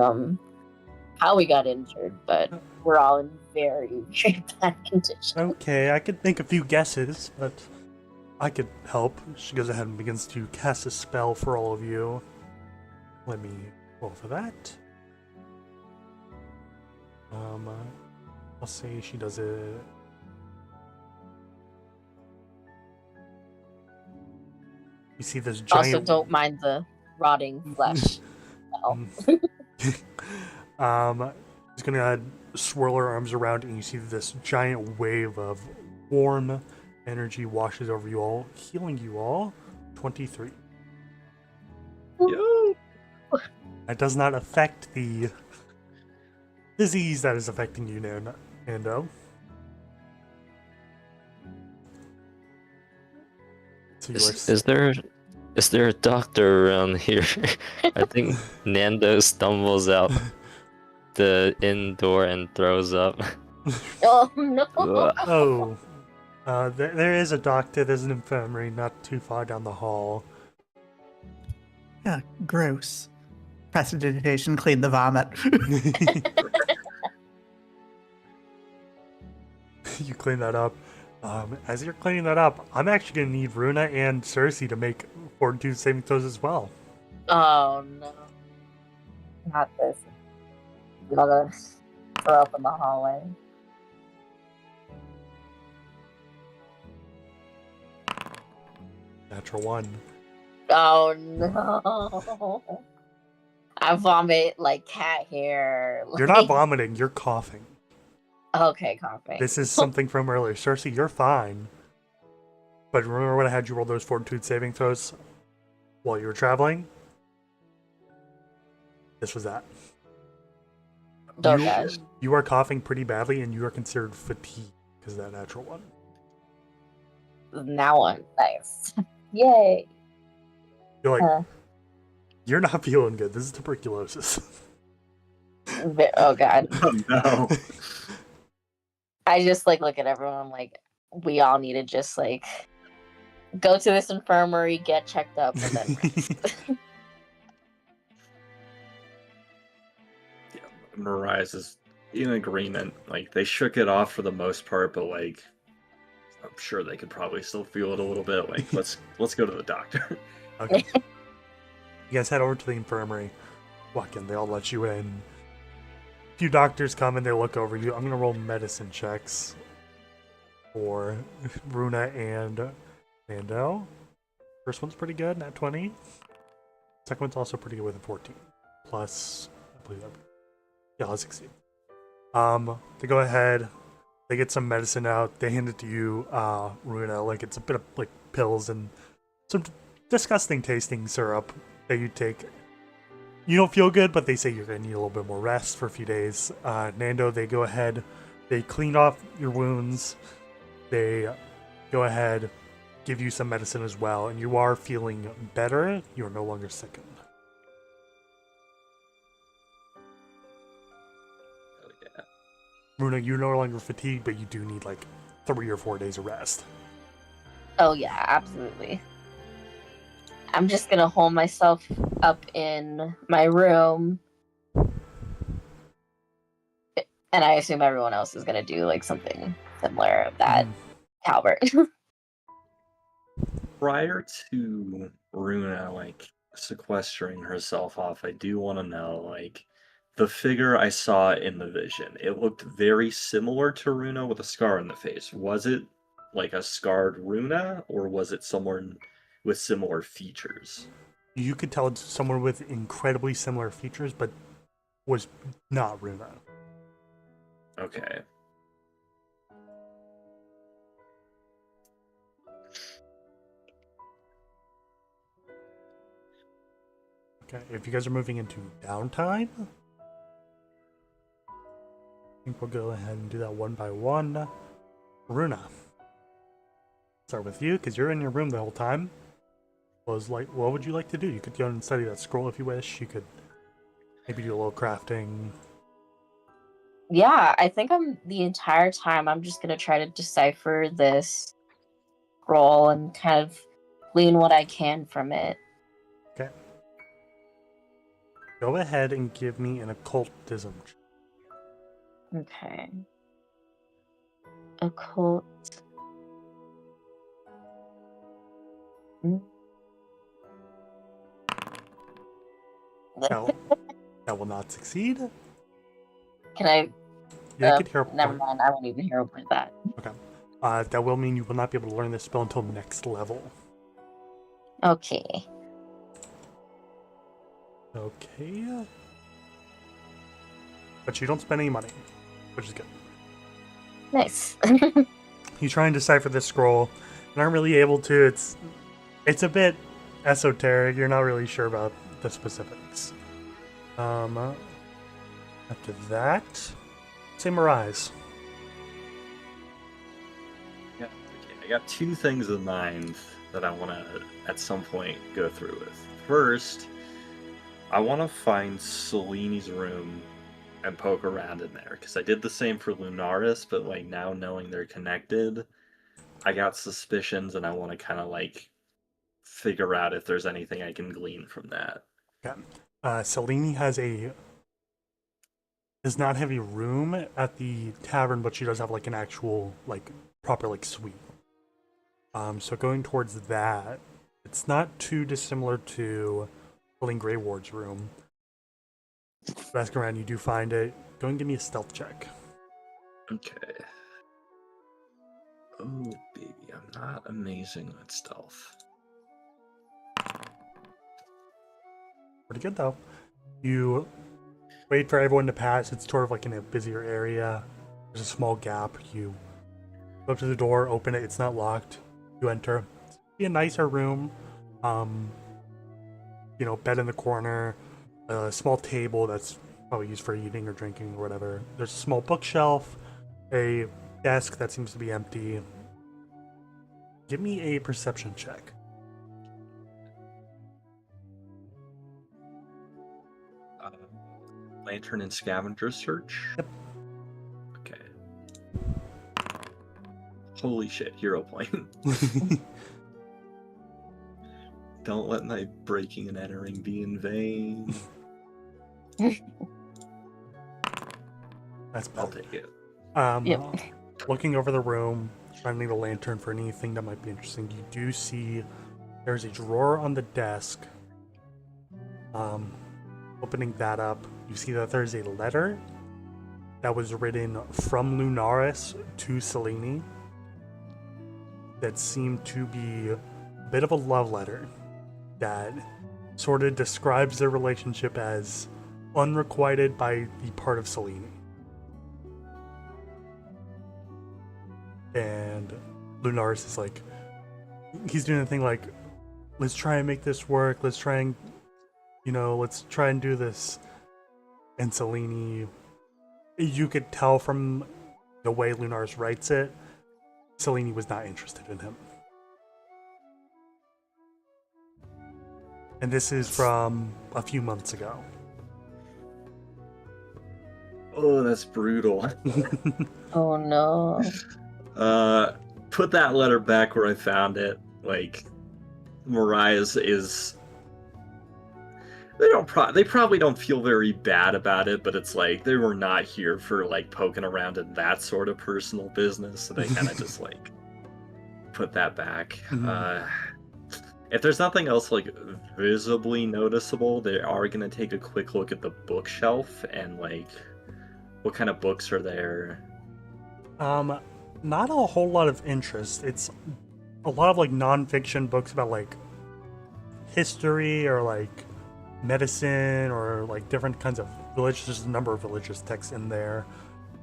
how we got injured, but we're all in very, very bad condition. Okay, I could make a few guesses, but I could help. She goes ahead and begins to cast a spell for all of you. Let me roll for that. I'll say she does it. You see this Also, giant. don't mind the rotting flesh. Oh. She's gonna swirl her arms around, and you see this giant wave of warm energy washes over you all, healing you all. 23. Yo. That does not affect the disease that is affecting you, Nando. So you are Is there a doctor around here? I think Nando stumbles out the inn door and throws up. Oh no! Oh, there is a doctor. There's an infirmary not too far down the hall. Yeah, gross. Prestidigitation, clean the vomit. You clean that up. As you're cleaning that up, I'm actually gonna need Runa and Cersei to make fortitude saving throws as well. Oh no! Not this. I'm gonna throw up in the hallway. Natural 1. Oh no! I vomit like cat hair. You're not vomiting. You're coughing. Okay, coughing. This is something from earlier. Cersei, you're fine. But remember when I had you roll those fortitude saving throws while you were traveling? This was that. Oh you, gosh. you are coughing pretty badly, and you are considered fatigued because of that natural 1. Now one. Nice. Yay. You're like, you're not feeling good. This is tuberculosis. Oh god. Oh no. I just like look at everyone. I'm like, we all need to just like go to this infirmary, get checked up, and then rest. Yeah, Mirais is in agreement. Like they shook it off for the most part, but like I'm sure they could probably still feel it a little bit. Like let's go to the doctor. Okay. You guys head over to the infirmary. Walk in. They all let you in. A few doctors come and they look over you. I'm going to roll medicine checks for Runa and Nando. First one's pretty good, nat 20. Second one's also pretty good with a 14. Plus, I believe that. Yeah, I'll succeed. They go ahead. They get some medicine out. They hand it to you, Runa. Like it's a bit of like pills and some disgusting tasting syrup that you take. You don't feel good, but they say you're going to need a little bit more rest for a few days. Nando, they go ahead. They clean off your wounds. They go ahead, give you some medicine as well, and you are feeling better. You're no longer sickened. Oh yeah. Runa, you're no longer fatigued, but you do need like 3 or 4 days of rest. Oh yeah, absolutely. I'm just gonna hold myself up in my room, and I assume everyone else is gonna do like something similar of that. Calvert. Prior to Runa like sequestering herself off, I do want to know like the figure I saw in the vision, it looked very similar to Runa with a scar on the face. Was it like a scarred Runa, or was it someone with similar features? You could tell it's someone with incredibly similar features, but was not Runa. Okay. Okay, if you guys are moving into downtime, I think we'll go ahead and do that one by one. Runa. Start with you, because you're in your room the whole time. What would you like to do? You could go and study that scroll if you wish. You could maybe do a little crafting. Yeah, I think the entire time I'm just gonna try to decipher this scroll and kind of glean what I can from it. Okay. Go ahead and give me an occultism check. Okay. Occult. Mm. That will not succeed. Can I? Yeah, you could hear a Never point. mind. I won't even hear about that. Okay. That will mean you will not be able to learn this spell until next level. Okay. Okay. But you don't spend any money, which is good. Nice. You try and decipher this scroll, and aren't really able to. It's a bit esoteric. You're not really sure about the specifics. After that, say Mirage. Yeah, okay. I got two things in mind that I want to, at some point, go through with. First, I want to find Seleni's room and poke around in there, because I did the same for Lunaris, but like now knowing they're connected, I got suspicions, and I want to kind of like figure out if there's anything I can glean from that. Okay. Selene does not have a room at the tavern, but she does have like an actual proper suite. So going towards that, it's not too dissimilar to Selene Grey Ward's room. Ask around, you do find it. Go and give me a stealth check. Okay. Oh, baby, I'm not amazing at stealth. Pretty good though. You wait for everyone to pass. It's sort of like in a busier area. There's a small gap. You go up to the door, open it. It's not locked. You enter. It's a nicer room. Bed in the corner. A small table that's probably used for eating or drinking or whatever. There's a small bookshelf. A desk that seems to be empty. Give me a perception check. Lantern and scavenger search? Yep. Okay. Holy shit, hero point. Don't let my breaking and entering be in vain. That's I'll bad. take it. Yep. Looking over the room, shining the lantern for anything that might be interesting, you do see there's a drawer on the desk. Opening that up, you see that there's a letter that was written from Lunaris to Selene that seemed to be a bit of a love letter that sort of describes their relationship as unrequited by the part of Selene. And Lunaris is like, he's doing a thing like, let's try and make this work, let's try and do this. And Selene, you could tell from the way Lunaris writes it, Selene was not interested in him. And this is from a few months ago. Oh, that's brutal. Oh no. Put that letter back where I found it. Like, Mariah's is... They probably don't feel very bad about it, but it's like they were not here for like poking around in that sort of personal business, so they kind of just like put that back. Mhm. If there's nothing else like visibly noticeable, they are gonna take a quick look at the bookshelf and like what kind of books are there. Not a whole lot of interest. It's a lot of like nonfiction books about like history or like medicine or like different kinds of religious. There's a number of religious texts in there,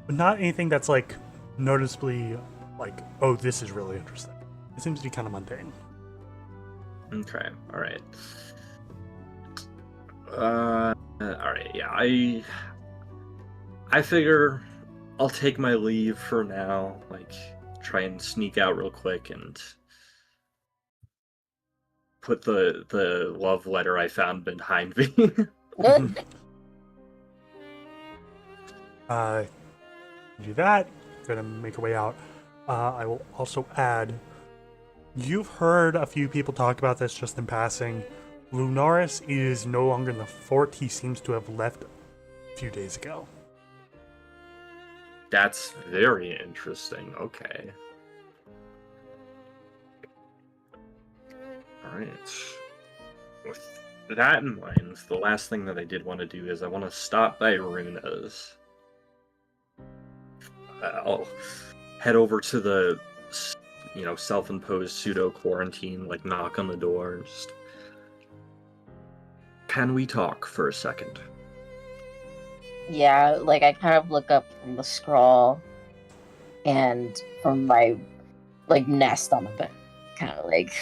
but not anything that's like noticeably like, oh, this is really interesting. It seems to be kind of mundane. Okay, all right. All right. Yeah, I figure I'll take my leave for now. Like, try and sneak out real quick and put the love letter I found behind me. Do that. Gonna make our way out. I will also add, you've heard a few people talk about this just in passing. Lunaris is no longer in the fort. He seems to have left a few days ago. That's very interesting. Okay. All right. With that in mind, the last thing that I did want to do is I want to stop by Runa's. I'll head over to the, self-imposed pseudo-quarantine, like knock on the door. Just, can we talk for a second? Yeah, like I kind of look up from the scroll and from my like nest on the bed. Kind of like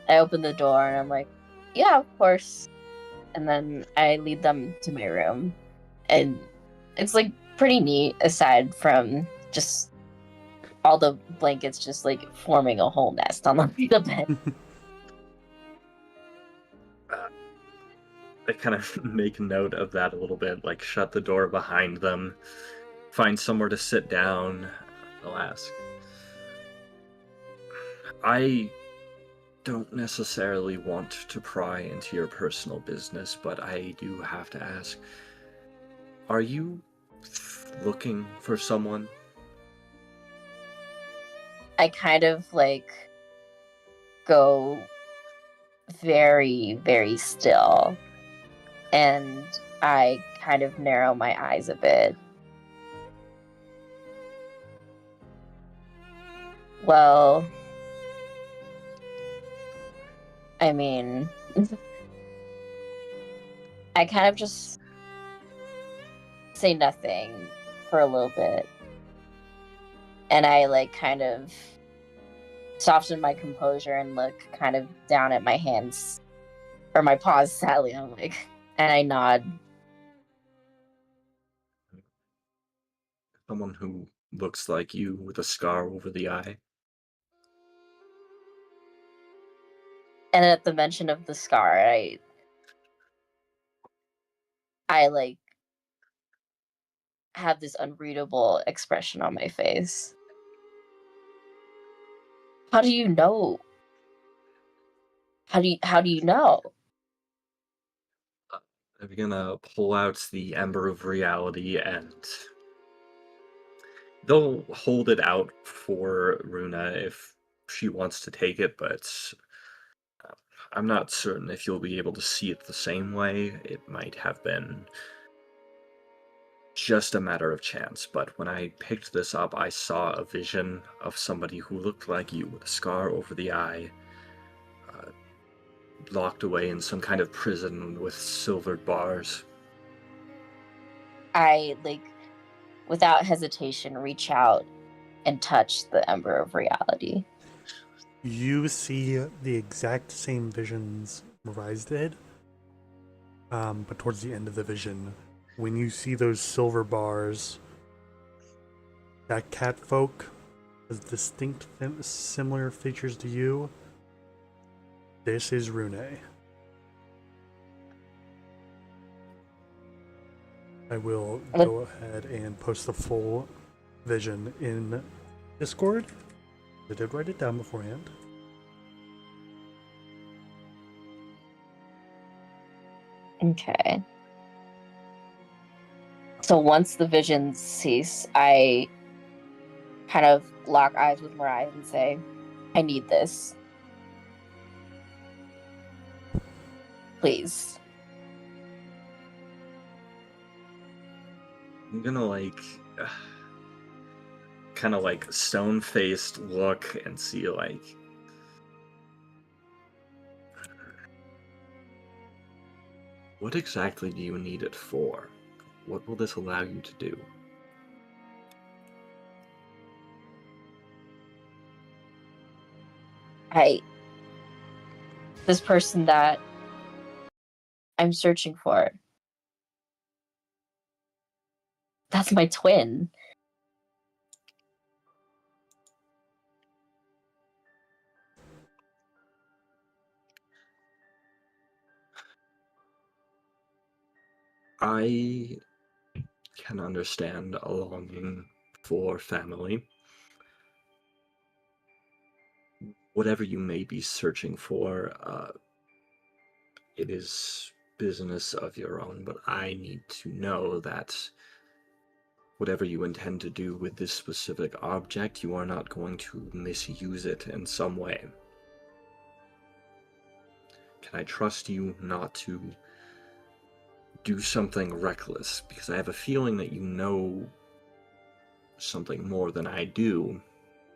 I open the door and I'm like, yeah, of course. And then I lead them to my room. And it's like pretty neat aside from just all the blankets just like forming a whole nest on the bed. I kind of make note of that a little bit, like shut the door behind them, find somewhere to sit down. I'll ask. I don't necessarily want to pry into your personal business, but I do have to ask, are you looking for someone? I kind of like go very, very still. And I kind of narrow my eyes a bit. Well, I mean, I kind of just say nothing for a little bit. And I like kind of soften my composure and look kind of down at my hands or my paws sadly. I'm like, and I nod. Someone who looks like you with a scar over the eye? And at the mention of the scar, I like have this unreadable expression on my face. How do you know? How do you know? I'm gonna pull out the Ember of Reality and they'll hold it out for Runa if she wants to take it, but I'm not certain if you'll be able to see it the same way. It might have been just a matter of chance, but when I picked this up, I saw a vision of somebody who looked like you with a scar over the eye, locked away in some kind of prison with silvered bars. I like without hesitation reach out and touch the Ember of Reality. You see the exact same visions Rise did, but towards the end of the vision, when you see those silver bars, that cat folk has distinct similar features to you. This is Rune. I will go ahead and post the full vision in Discord. I did write it down beforehand. Okay. So once the visions cease, I kind of lock eyes with Mariah and say, I need this. Please. I'm gonna kind of stone-faced look and see what exactly do you need it for? What will this allow you to do? This person that I'm searching for, that's my twin. I can understand a longing for family. Whatever you may be searching for, it is business of your own, but I need to know that whatever you intend to do with this specific object, you are not going to misuse it in some way. Can I trust you not to do something reckless? Because I have a feeling that you know something more than I do,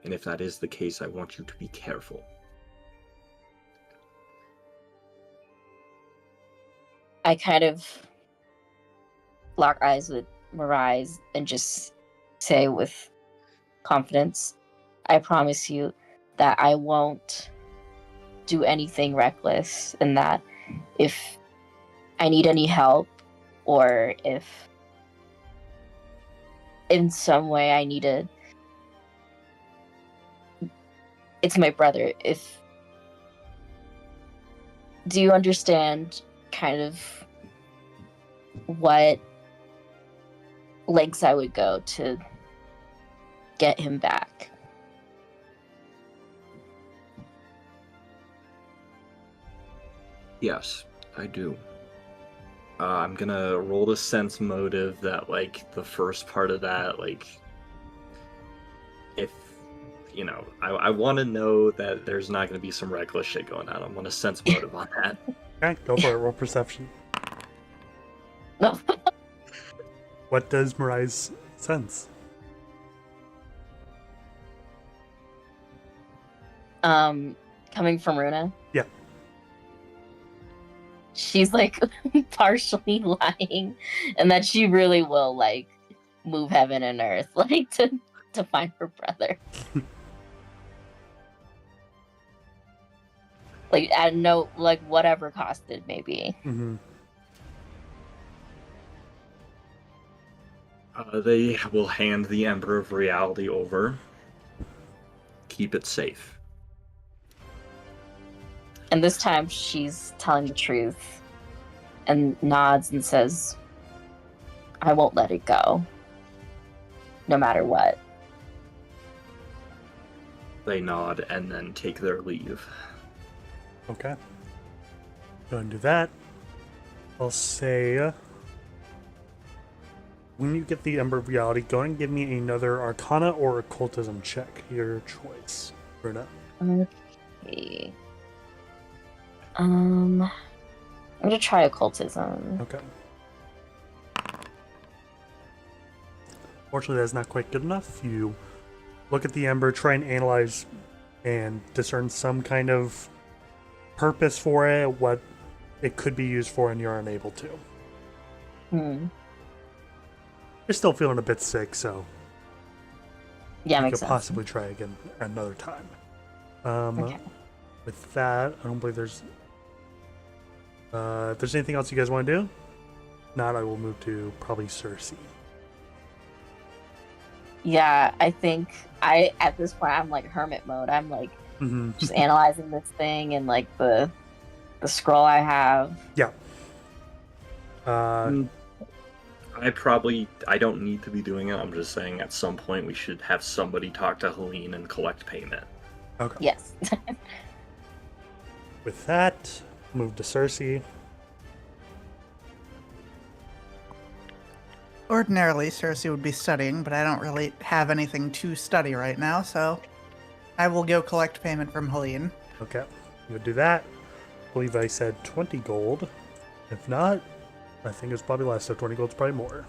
and if that is the case, I want you to be careful. I kind of lock eyes with Mirais and just say with confidence, I promise you that I won't do anything reckless, and that if I need any help, or if in some way I need a... It's my brother. Do you understand kind of what lengths I would go to get him back? Yes, I do. I'm gonna roll the sense motive that, the first part of that, if, I want to know that there's not gonna be some reckless shit going on. I want a sense motive on that. Okay, go for it. Roll perception. No. What does Mirais sense? Coming from Runa? Yeah. She's partially lying, and that she really will move heaven and earth to find her brother. At no whatever cost it may be. Mm-hmm. They will hand the Ember of Reality over. Keep it safe. And this time she's telling the truth and nods and says, I won't let it go, no matter what. They nod and then take their leave. Okay. Go and do that. I'll say, when you get the Ember of Reality, go and give me another Arcana or Occultism check. Your choice. Bruna. Okay. I'm gonna try occultism. Okay. Fortunately, that's not quite good enough. You look at the Ember, try and analyze and discern some kind of purpose for it, what it could be used for, and you're unable to. You're still feeling a bit sick, so Yeah, you makes could sense. possibly try again another time. Okay. With that, I don't believe there's... if there's anything else you guys want to do, not, I will move to probably Cersei. Yeah, I think at this point I'm hermit mode. I'm Mm-hmm. just analyzing this thing and the scroll I have. Yeah. I don't need to be doing it. I'm just saying at some point we should have somebody talk to Helene and collect payment. Okay. Yes. With that, move to Cersei. Ordinarily, Cersei would be studying, but I don't really have anything to study right now, so I will go collect payment from Helene. Okay, you would do that. believe I said 20 gold. If not, I think it's probably less, so 20 gold's probably more.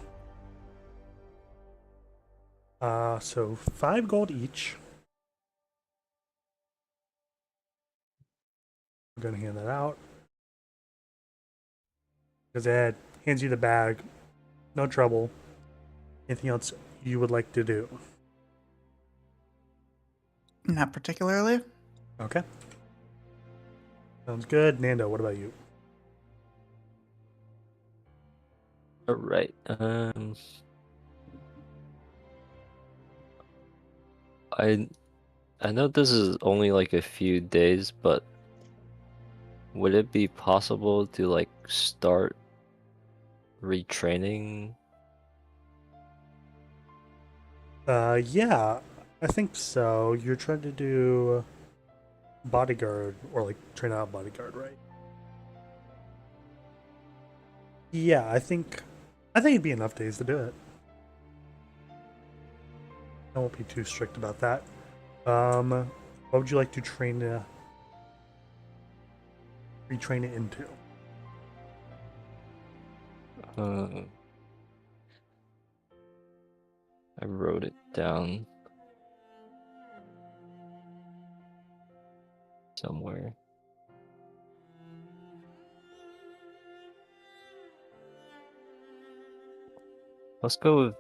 So 5 gold each. I'm gonna hand that out. Goes ahead, hands you the bag. No trouble. Anything else you would like to do? Not particularly. Okay. Sounds good. Nando, what about you? All right. I know this is only like a few days, but would it be possible to like start retraining? Yeah, I think so. You're trying to do bodyguard or like train out bodyguard, right? Yeah, I think it'd be enough days to do it. I won't be too strict about that. What would you like to retrain it into? Uh, I wrote it down somewhere. Let's go with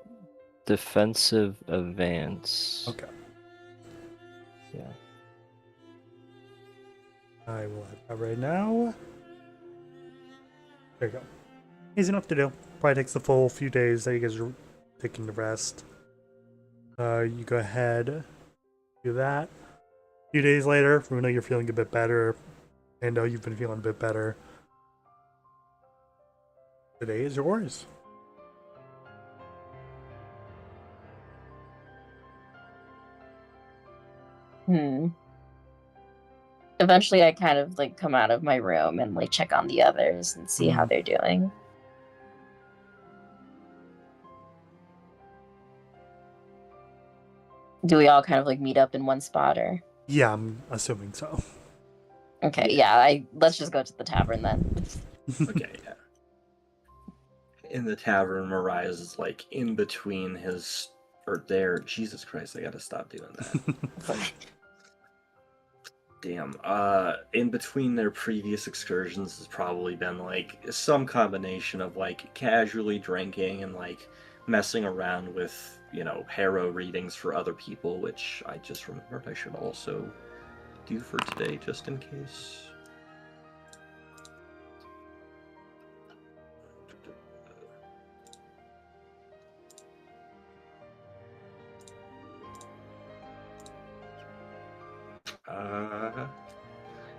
defensive advance. Okay, Yeah. I will have that right now. There you go. Easy enough to do. Probably takes the full few days that you guys are taking to rest. You go ahead, do that. A few days later, we know you're feeling a bit better. And know you've been feeling a bit better. Today is yours. Eventually, I kind of like come out of my room and like check on the others and see how they're doing. Do we all kind of like meet up in one spot, or? Yeah, I'm assuming so. Okay, yeah. Let's just go to the tavern then. Okay, yeah. In the tavern, Marias is like in between his or there. Jesus Christ, I gotta stop doing that. Damn. In between their previous excursions has probably been like some combination of like casually drinking and like messing around with, tarot readings for other people, which I just remembered I should also do for today, just in case.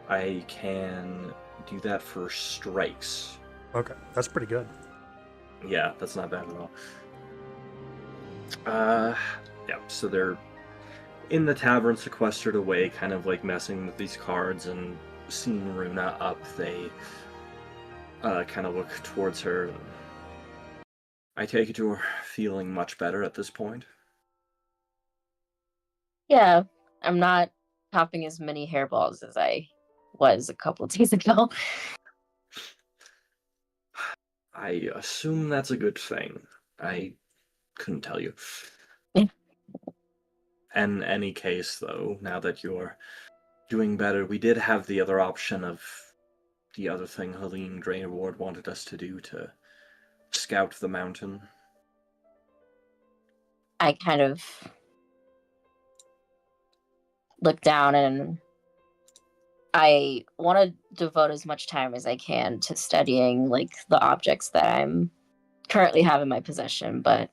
I can do that for strikes. Okay, that's pretty good. Yeah, that's not bad at all. Yeah, so they're in the tavern, sequestered away, kind of like messing with these cards, and seeing Runa up, they kind of look towards her. And I take it you're feeling much better at this point. Yeah, I'm not popping as many hairballs as I was a couple days ago. I assume that's a good thing. I couldn't tell you. Yeah. In any case, though, now that you're doing better, we did have the other option of the other thing Helene Grey Ward wanted us to do to scout the mountain. I kind of look down and I want to devote as much time as I can to studying like the objects that I'm currently have in my possession, but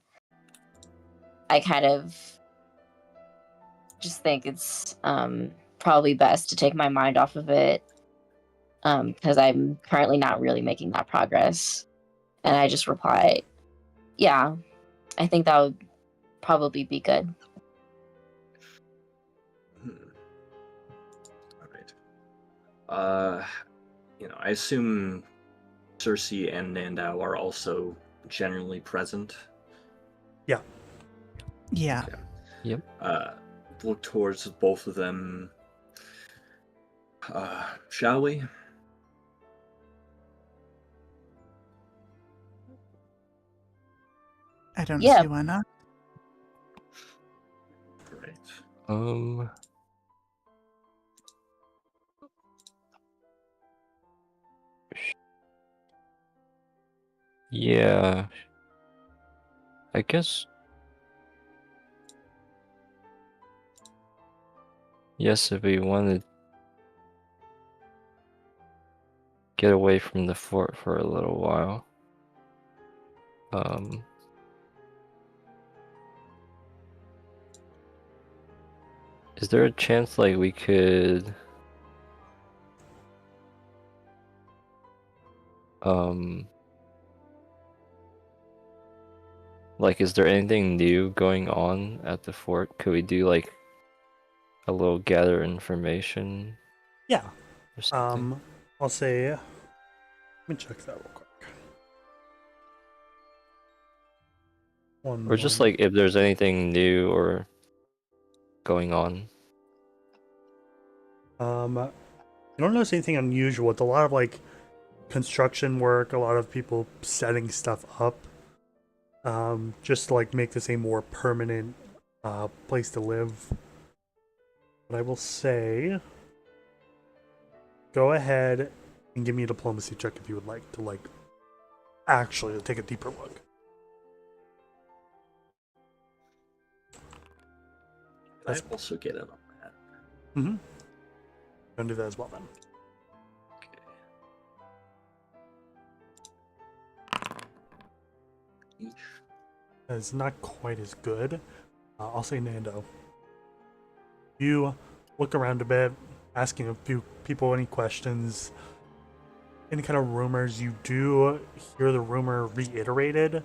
I kind of just think it's probably best to take my mind off of it because I'm currently not really making that progress. And I just reply, yeah, I think that would probably be good. All right. I assume Cersei and Nandao are also generally present. Yeah. Yeah. Okay. Yep. Look towards both of them. Shall we? I don't Yeah. see why not. Great. Yeah. I guess. Yes, if we want to get away from the fort for a little while. Is there a chance like we could like is there anything new going on at the fort? Could we do like a little gather information Yeah. or something? I'll say. Let me check that real quick. One Or just moment. like if there's anything new or going on. I don't notice anything unusual. It's a lot of like construction work, a lot of people setting stuff up, just to like make this a more permanent place to live. But I will say, go ahead and give me a diplomacy check if you would like to actually take a deeper look. I also get in on that. Mm-hmm. Gonna do that as well then. Okay. It's not quite as good. I'll say Nando. You look around a bit, asking a few people any questions, any kind of rumors. You do hear the rumor reiterated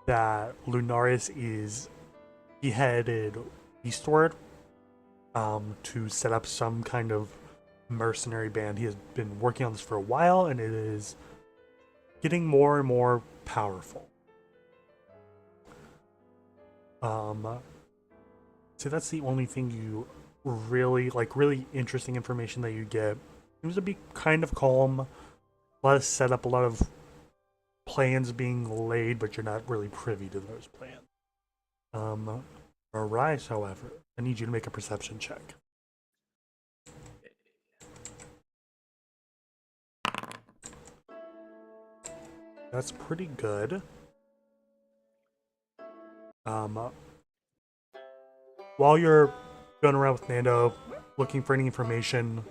that Lunaris is headed eastward to set up some kind of mercenary band. He has been working on this for a while, and it is getting more and more powerful. So that's the only thing you really interesting information that you get. Seems to be kind of calm. A lot of setup, a lot of plans being laid, but you're not really privy to those plans. Arise, however, I need you to make a perception check. That's pretty good. While you're going around with Nando, looking for any information,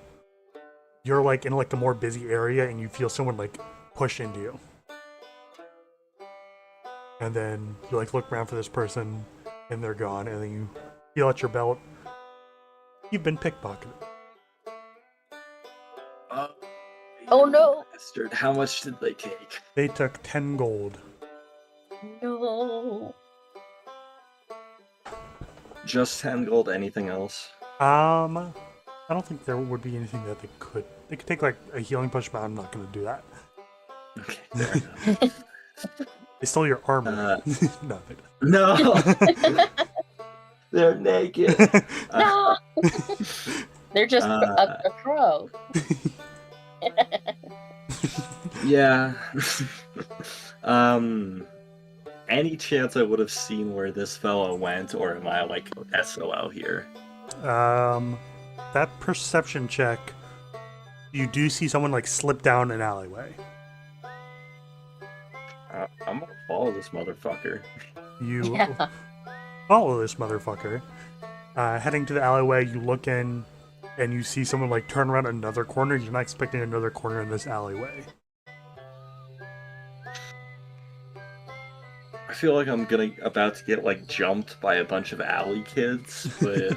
you're like in like a more busy area, and you feel someone like push into you. And then you like look around for this person, and they're gone. And then you feel at your belt, you've been pickpocketed. Oh no! Bastard. How much did they take? They took 10 gold. No. Just 10 gold, anything else? I don't think there would be anything that they could. They could take like a healing push, but I'm not going to do that. Okay, fair enough. They stole your armor. No, they didn't. No! They're naked! No. They're just a crow. Yeah. Any chance I would have seen where this fellow went, or am I like SOL here? That perception check, you do see someone like slip down an alleyway. I'm gonna follow this motherfucker. You Yeah. follow this motherfucker. Heading to the alleyway, you look in and you see someone like turn around another corner. You're not expecting another corner in this alleyway. I feel like I'm about to get like jumped by a bunch of alley kids, but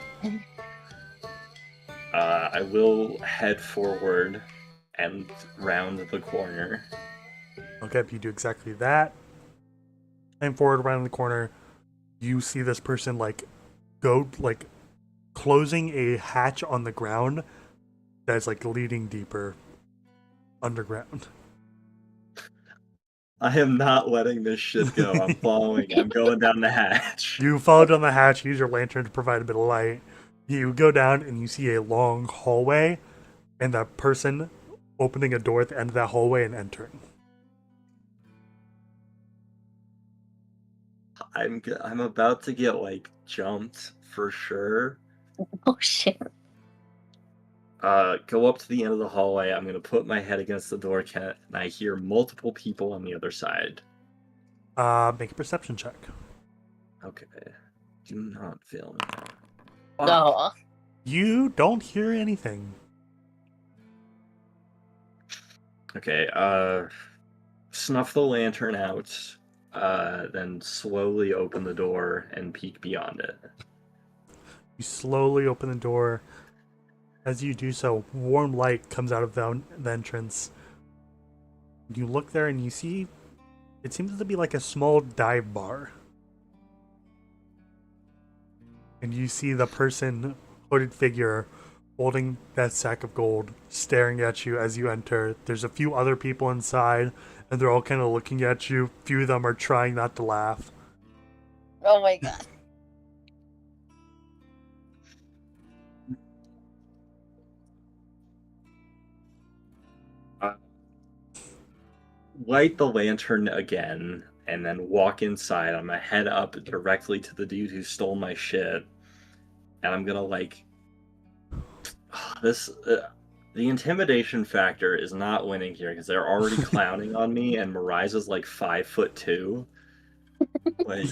I will head forward and round the corner. Okay, if you do exactly that, and forward around the corner, you see this person like go like closing a hatch on the ground that's like leading deeper underground. I am not letting this shit go. I'm following. I'm going down the hatch. You follow down the hatch, use your lantern to provide a bit of light. You go down and you see a long hallway, and that person opening a door at the end of that hallway and entering. I'm about to get like jumped for sure. Oh shit. Go up to the end of the hallway. I'm gonna put my head against the door, and I hear multiple people on the other side. Make a perception check. Okay. Do not fail me. Fuck. No. You don't hear anything. Okay, snuff the lantern out, then slowly open the door and peek beyond it. You slowly open the door. As you do so, warm light comes out of the entrance. You look there and you see it seems to be like a small dive bar. And you see the hooded figure holding that sack of gold, staring at you as you enter. There's a few other people inside, and they're all kind of looking at you. Few of them are trying not to laugh. Oh my god. Light the lantern again, and then walk inside. I'm gonna head up directly to the dude who stole my shit, and I'm gonna like this. The intimidation factor is not winning here because they're already clowning on me, and Mariza's like 5'2". Like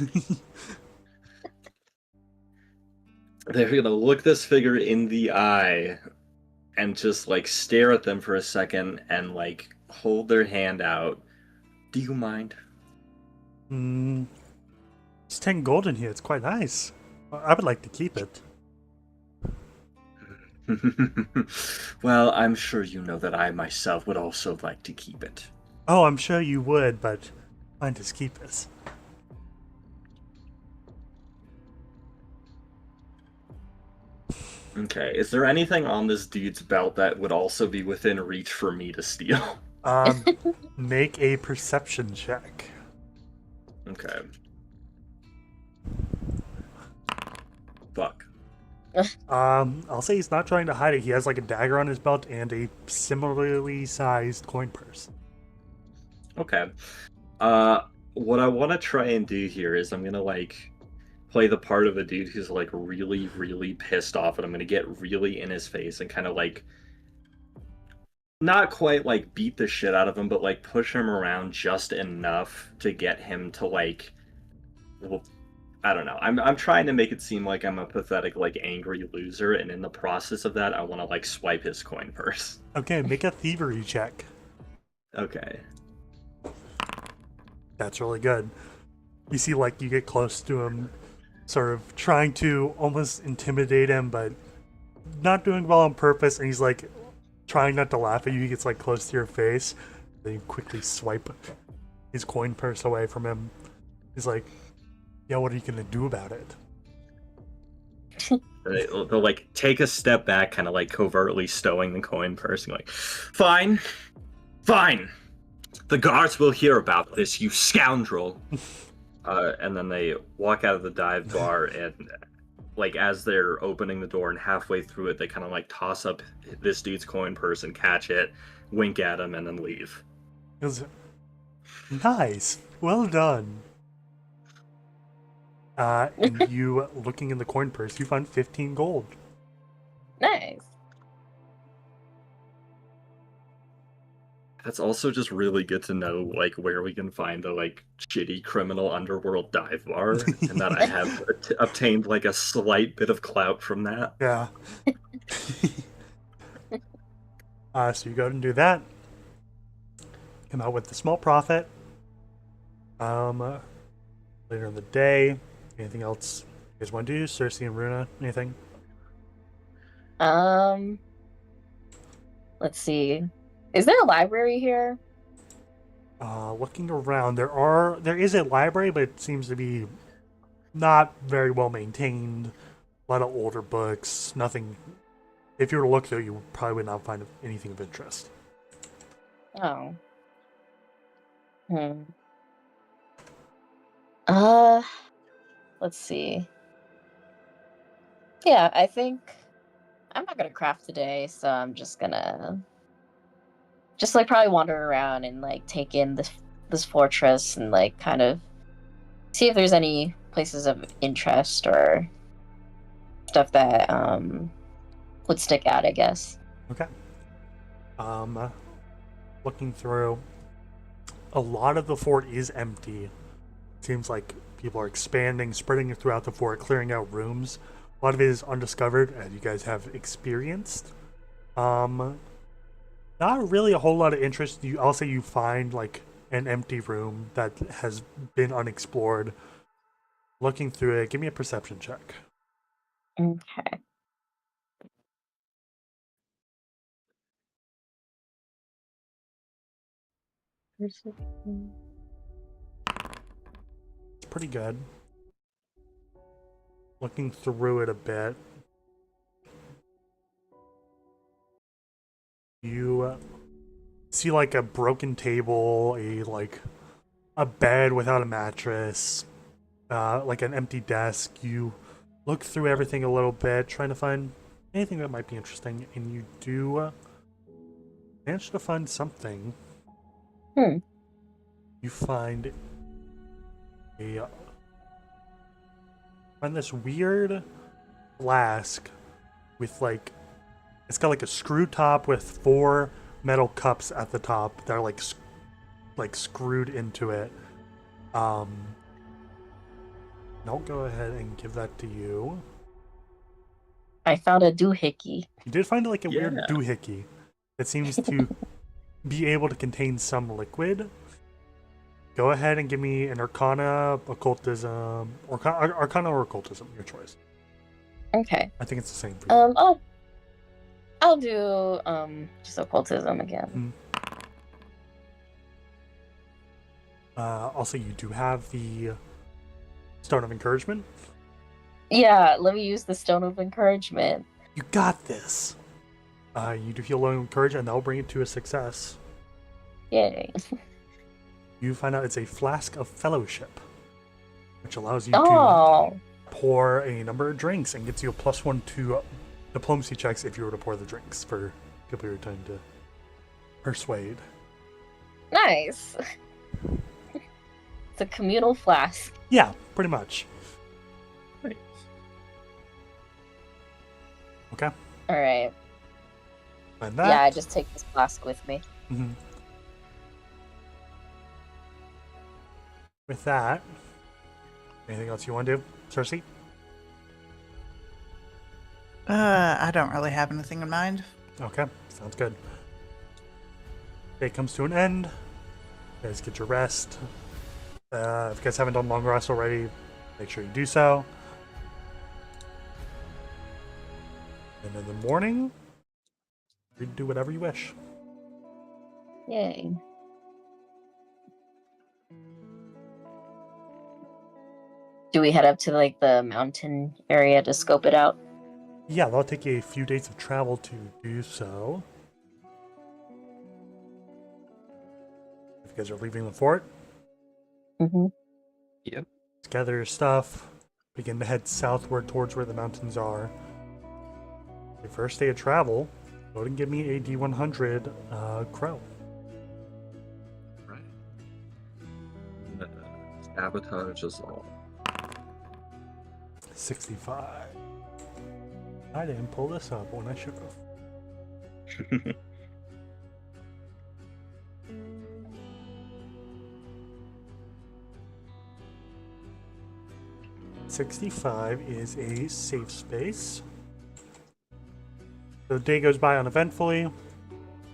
they're gonna look this figure in the eye and just like stare at them for a second and like hold their hand out. Do you mind? It's 10 gold in here. It's quite nice. I would like to keep it. Well, I'm sure you know that I myself would also like to keep it. Oh, I'm sure you would, but mine is keep this. Okay, is there anything on this dude's belt that would also be within reach for me to steal? Make a perception check. Okay. Fuck. I'll say he's not trying to hide it. He has like a dagger on his belt and a similarly sized coin purse. Okay. What I want to try and do here is I'm gonna like play the part of a dude who's like really, really pissed off, and I'm gonna get really in his face and kind of like not quite like beat the shit out of him, but like push him around just enough to get him to like, well, I don't know. I'm trying to make it seem like I'm a pathetic, like angry loser, and in the process of that, I want to like swipe his coin purse. Okay, make a thievery check. Okay. That's really good. You see, like, you get close to him, sort of trying to almost intimidate him, but not doing well on purpose, and he's like trying not to laugh at you. He gets like close to your face. Then you quickly swipe his coin purse away from him. He's like, yeah, what are you gonna do about it? They'll like take a step back, kind of like covertly stowing the coin purse, and like, fine. The guards will hear about this, you scoundrel. And then they walk out of the dive bar, and like as they're opening the door and halfway through it, they kind of like toss up this dude's coin purse and catch it, wink at him, and then leave. He goes, nice, well done. And you, looking in the coin purse, you find 15 gold. Nice. That's also just really good to know, like, where we can find a, like, shitty criminal underworld dive bar, and that I have obtained, like, a slight bit of clout from that. Yeah. So you go and do that. Come out with a small profit. Later in the day, anything else you guys want to do? Cersei and Runa, anything? Let's see. Is there a library here? Looking around, there is a library, but it seems to be not very well maintained. A lot of older books. Nothing. If you were to look though, you probably would not find anything of interest. Oh. Let's see. Yeah, I think I'm not gonna craft today, so I'm just gonna like probably wander around and like take in this fortress and like kind of see if there's any places of interest or stuff that would stick out, I guess. Okay. Looking through, a lot of the fort is empty. Seems like people are expanding, spreading throughout the fort, clearing out rooms. A lot of it is undiscovered, as you guys have experienced. Not really a whole lot of interest. I'll say you find like an empty room that has been unexplored. Looking through it, give me a perception check. Okay. It's pretty good. Looking through it a bit, you see like a broken table, a bed without a mattress, like an empty desk. You look through everything a little bit, trying to find anything that might be interesting, and you do manage to find something. You find this weird flask with it's got like a screw top with 4 metal cups at the top that are like screwed into it. I'll go ahead and give that to you. I found a doohickey. You did find like a weird Yeah. doohickey that seems to be able to contain some liquid. Go ahead and give me an Arcana, Occultism, or Arcana or Occultism, your choice. Okay. I think it's the same for you. I'll do just occultism again. Also, you do have the Stone of Encouragement. Yeah, let me use the Stone of Encouragement. You got this. You do feel low encouraged, and that'll bring it to a success. Yay. You find out it's a Flask of Fellowship, which allows you Oh. to pour a number of drinks and gets you a +1 to diplomacy checks if you were to pour the drinks for people you're trying to persuade. Nice. It's a communal flask. Yeah, pretty much. Nice. Okay. All right. And that. Yeah, I just take this flask with me. Mm-hmm. With that, anything else you want to do, Cersei? I don't really have anything in mind. Okay, sounds good. Day comes to an end. You guys get your rest. If you guys haven't done long rest already, make sure you do so. And in the morning, you can do whatever you wish. Yay. Do we head up to like the mountain area to scope it out? Yeah, that'll take you a few days of travel to do so. If you guys are leaving the fort, Mm-hmm. Yep. gather your stuff, begin to head southward towards where the mountains are. Your first day of travel, go ahead and give me a D100 crow. Right. Sabotage us all. 65. I didn't pull this up when I should have. 65 is a safe space. The day goes by uneventfully.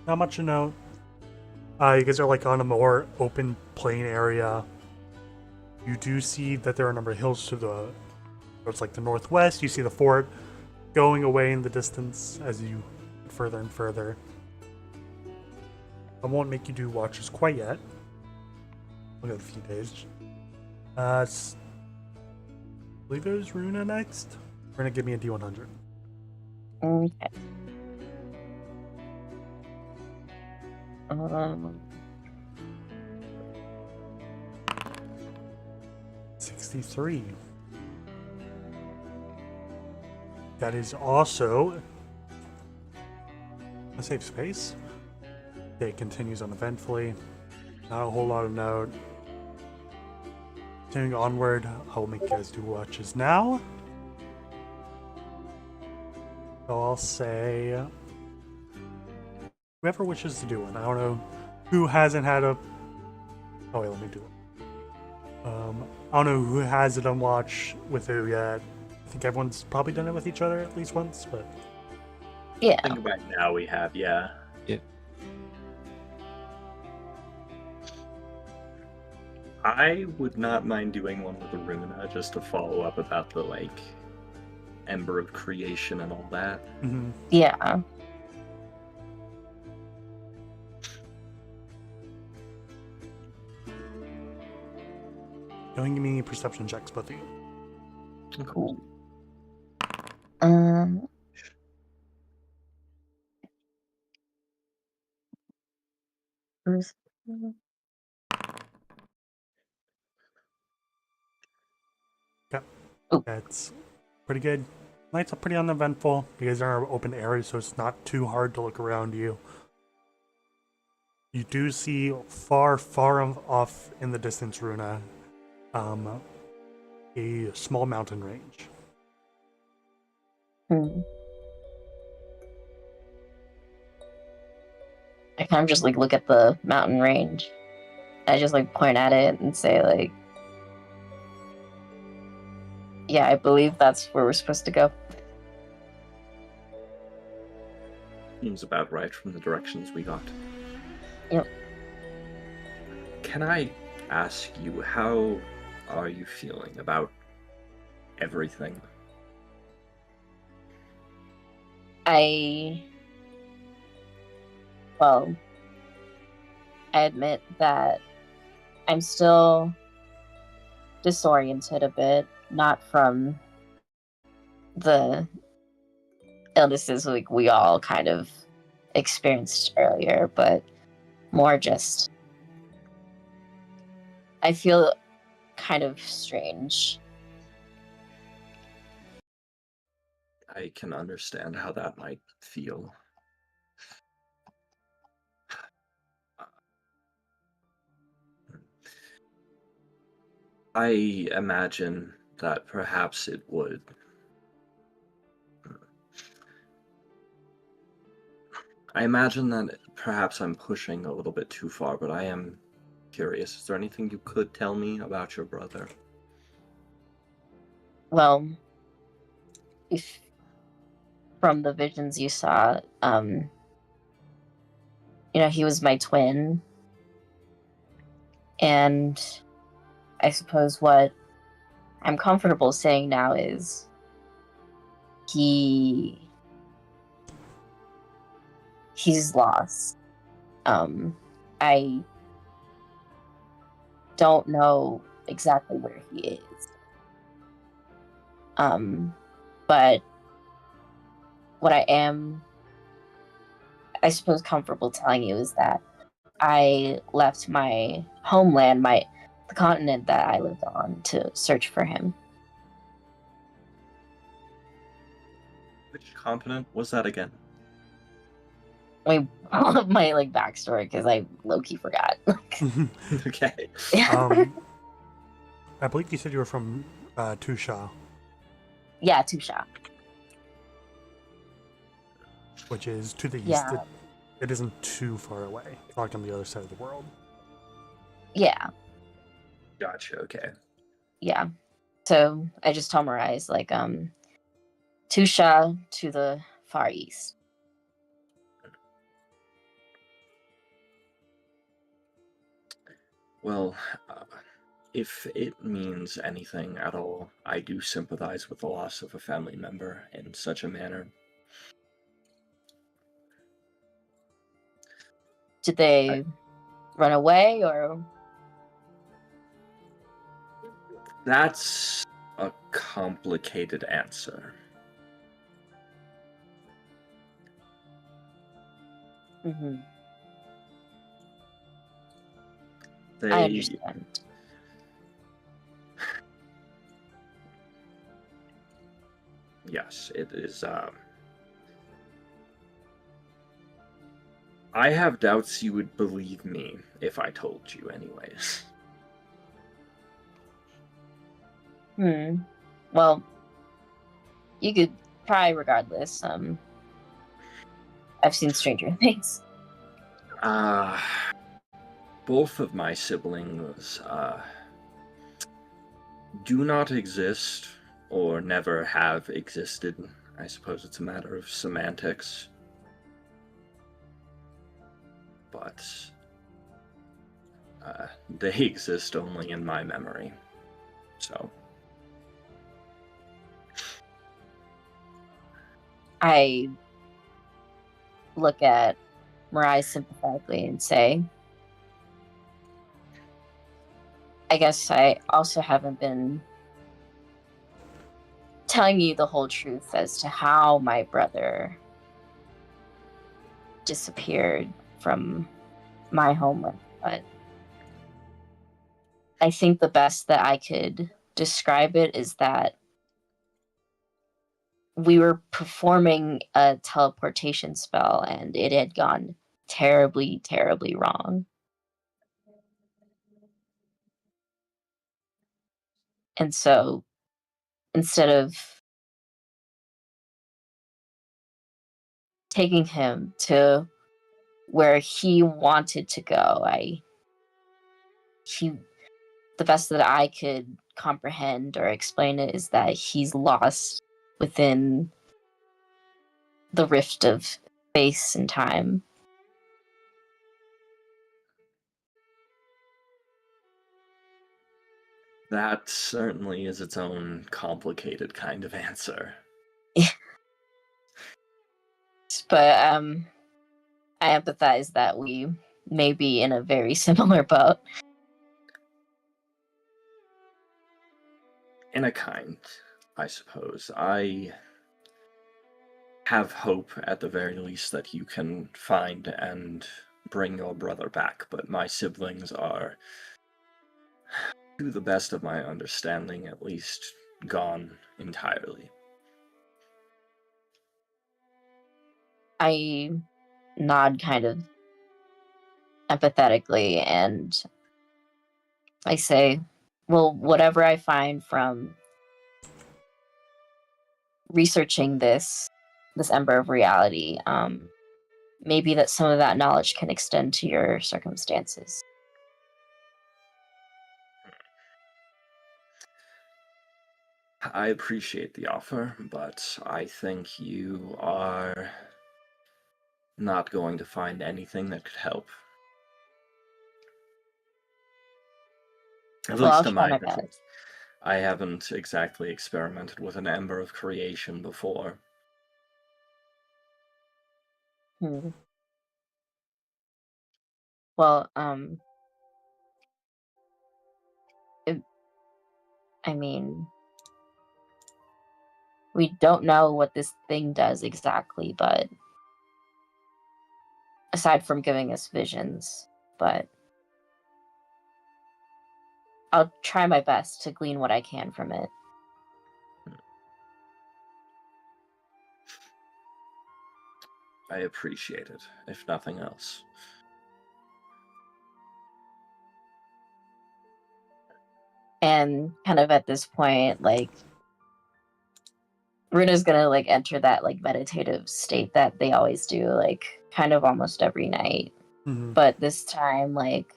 Not much to note. You guys are like on a more open plain area. You do see that there are a number of hills to the towards like the northwest. You see the fort going away in the distance as you get further and further. I won't make you do watches quite yet. We'll got a few days. I believe it was Runa next. We're gonna give me a D100. Okay. 63. That is also a safe space. Day continues uneventfully. Not a whole lot of note. Continuing onward, I will make you guys do watches now. So I'll say whoever wishes to do one. I don't know who hasn't had a. Oh wait, let me do it. I don't know who hasn't done watch with who yet. I think everyone's probably done it with each other at least once, but Yeah. Think about now we have, yeah. Yeah. I would not mind doing one with Aruna just to follow up about the Ember of Creation and all that. Yeah. don't give me any perception checks, both of you. Cool. Um. Okay. Oh. That's pretty good. Night's pretty uneventful. You guys are in an open area, so it's not too hard to look around you. You do see far off in the distance, Runa, a small mountain range. I kind of just like look at the mountain range. I just like point at it and say like, yeah, I believe that's where we're supposed to go. Seems about right from the directions we got. Yep. Can I ask you, how are you feeling about everything? Well, I admit that I'm still disoriented a bit, not from the illnesses like we all kind of experienced earlier, but more just I feel kind of strange. I can understand how that might feel. I imagine that perhaps it would. I imagine that perhaps I'm pushing a little bit too far, but I am curious. Is there anything you could tell me about your brother? Well, if from the visions you saw, he was my twin. And I suppose what I'm comfortable saying now is he's lost. I don't know exactly where he is. But what I am, I suppose, comfortable telling you is that I left my homeland, the continent that I lived on, to search for him. Which continent was that again? All of my backstory, because I low-key forgot. Okay. I believe you said you were from Tusha. Yeah, Tusha. Which is to the east. Yeah. It isn't too far away. It's like on the other side of the world. Yeah. Gotcha, okay. Yeah. So I just tell Mirais, Tusha to the far east. Well, if it means anything at all, I do sympathize with the loss of a family member in such a manner. Did they run away, or? That's a complicated answer. Mm-hmm. They... I understand. Yes, it is, I have doubts you would believe me if I told you anyways. Well, you could try regardless. I've seen Stranger Things. Both of my siblings do not exist or never have existed. I suppose it's a matter of semantics. But they exist only in my memory. So I look at Mirai sympathetically and say, I guess I also haven't been telling you the whole truth as to how my brother disappeared from my homeland, but I think the best that I could describe it is that we were performing a teleportation spell and it had gone terribly, terribly wrong. And so instead of taking him to where he wanted to go, the best that I could comprehend or explain it is that he's lost within the rift of space and time. that certainly is its own complicated kind of answer. But I empathize that we may be in a very similar boat. In a kind, I suppose. I have hope, at the very least, that you can find and bring your brother back, but my siblings are, to the best of my understanding at least, gone entirely. I nod kind of empathetically and I say, well, whatever I find from researching this ember of reality, maybe that some of that knowledge can extend to your circumstances. I appreciate the offer, but I think you are not going to find anything that could help. At Well, I'll least to try my my knowledge. best. I haven't exactly experimented with an ember of creation before. Hmm. Well, I mean, we don't know what this thing does exactly, but aside from giving us visions, but I'll try my best to glean what I can from it. I appreciate it, if nothing else. And kind of at this point, like, Runa's gonna like enter that like meditative state that they always do, like kind of almost every night. Mm-hmm. But this time, like,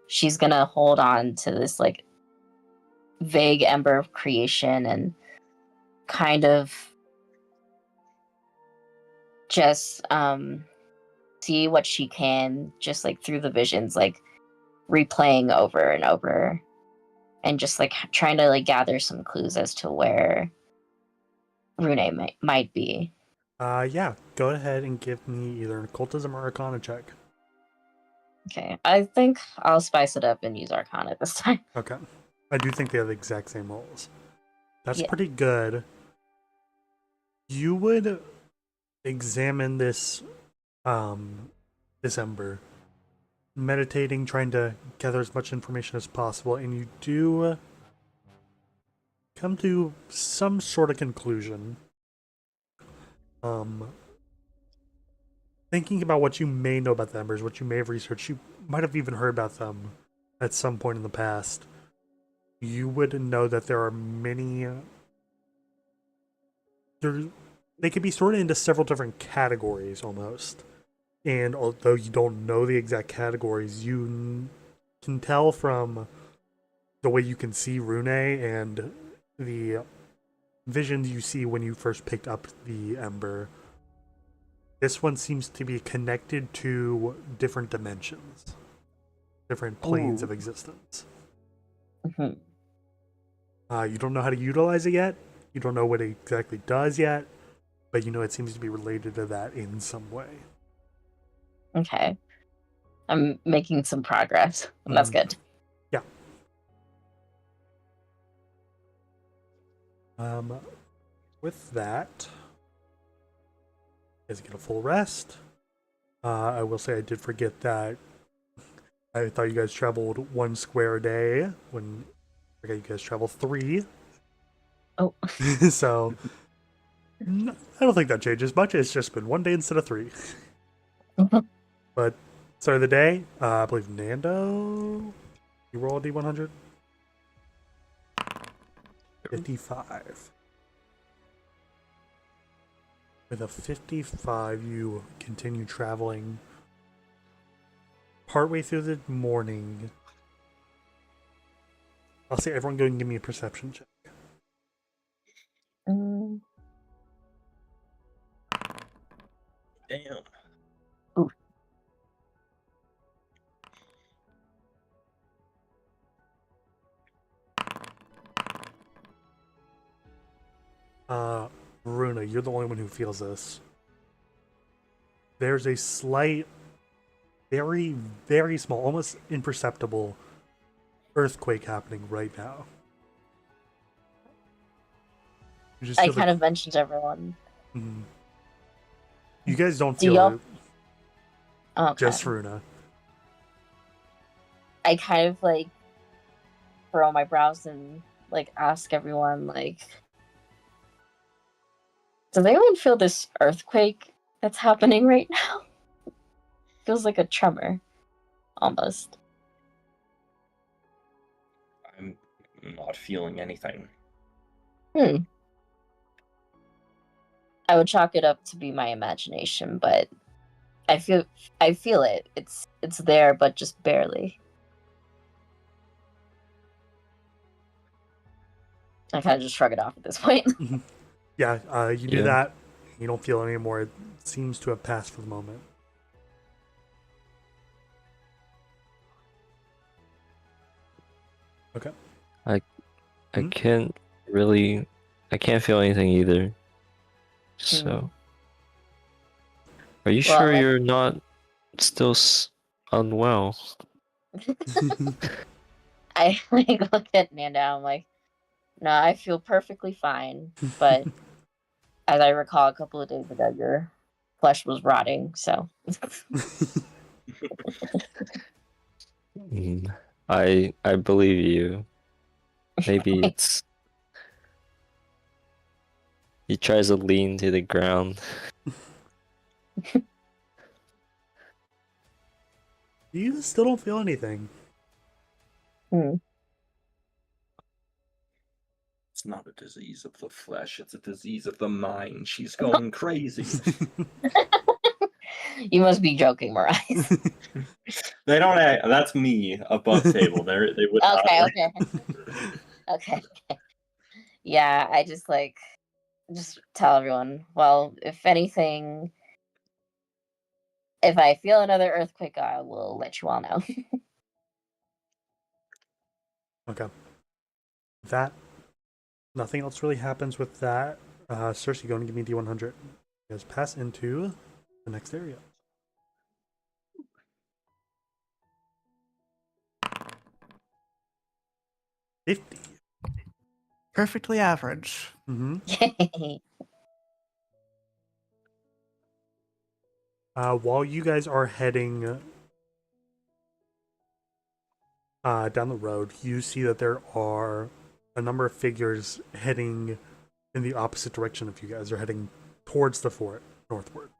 she's gonna hold on to this like vague ember of creation and kind of just see what she can just like through the visions, like replaying over and over and just like trying to like gather some clues as to where Rune might be. Yeah, go ahead and give me either an occultism or arcana check. Okay, I think I'll spice it up and use Arcana this time. Okay. I do think they have the exact same rolls. That's Yeah. pretty good. You would examine this this ember, meditating, trying to gather as much information as possible, and you do come to some sort of conclusion. Thinking about what you may know about the embers, what you may have researched, you might have even heard about them at some point in the past. you would know that there are many. They could be sorted into several different categories almost. And although you don't know the exact categories, you can tell from the way you can see Rune and the visions you see when you first picked up the Ember. This one seems to be connected to different dimensions, different planes of existence. Mhm. You don't know how to utilize it yet. You don't know what it exactly does yet, but you know it seems to be related to that in some way. Okay. I'm making some progress, and that's good. Yeah. With that, you guys get a full rest. I will say I did forget that I thought you guys traveled 1 square a day when I you guys travel 3. Oh. So I don't think that changes much. It's just been 1 day instead of 3. But start of the day, I believe Nando, you roll a D100. 55. With a 55, you continue traveling. Partway through the morning, I'll say everyone go and give me a perception check. Mm. Damn. Ooh. Runa, you're the only one who feels this. There's a slight, very, very small, almost imperceptible earthquake happening right now. You just I feel kind of mentioned to everyone. Mhm. You guys don't Do feel y'all- it, Okay. just Runa. I kind of like furrow my brows and like ask everyone like, does anyone feel this earthquake that's happening right now? Feels like a tremor, almost. I'm not feeling anything. I would chalk it up to be my imagination, but I feel it. It's there, but just barely. I kind of just shrug it off at this point. Yeah, you do Yeah. that. You don't feel it anymore. It seems to have passed for the moment. Okay. I Hmm? I can't feel anything either. So, are you Well, sure like- you're not still unwell? I like look at Nanda. I'm like, no, I feel perfectly fine. But as I recall, a couple of days ago, your flesh was rotting. So Mm, I believe you. Maybe it's he tries to lean to the ground. You still don't feel anything. It's not a disease of the flesh, it's a disease of the mind. She's going crazy. you must be joking, Mariah. They don't act, that's me above table. They would not. Okay. Okay. Yeah, I just tell everyone. Well, if anything, if I feel another earthquake, I will let you all know. Okay. That. Nothing else really happens with that. Cersei, go and give me D100. You guys pass into the next area. 50. Perfectly average. Mm-hmm. Yay. While you guys are heading down the road, you see that there are a number of figures heading in the opposite direction of you guys. They're heading towards the fort, northward.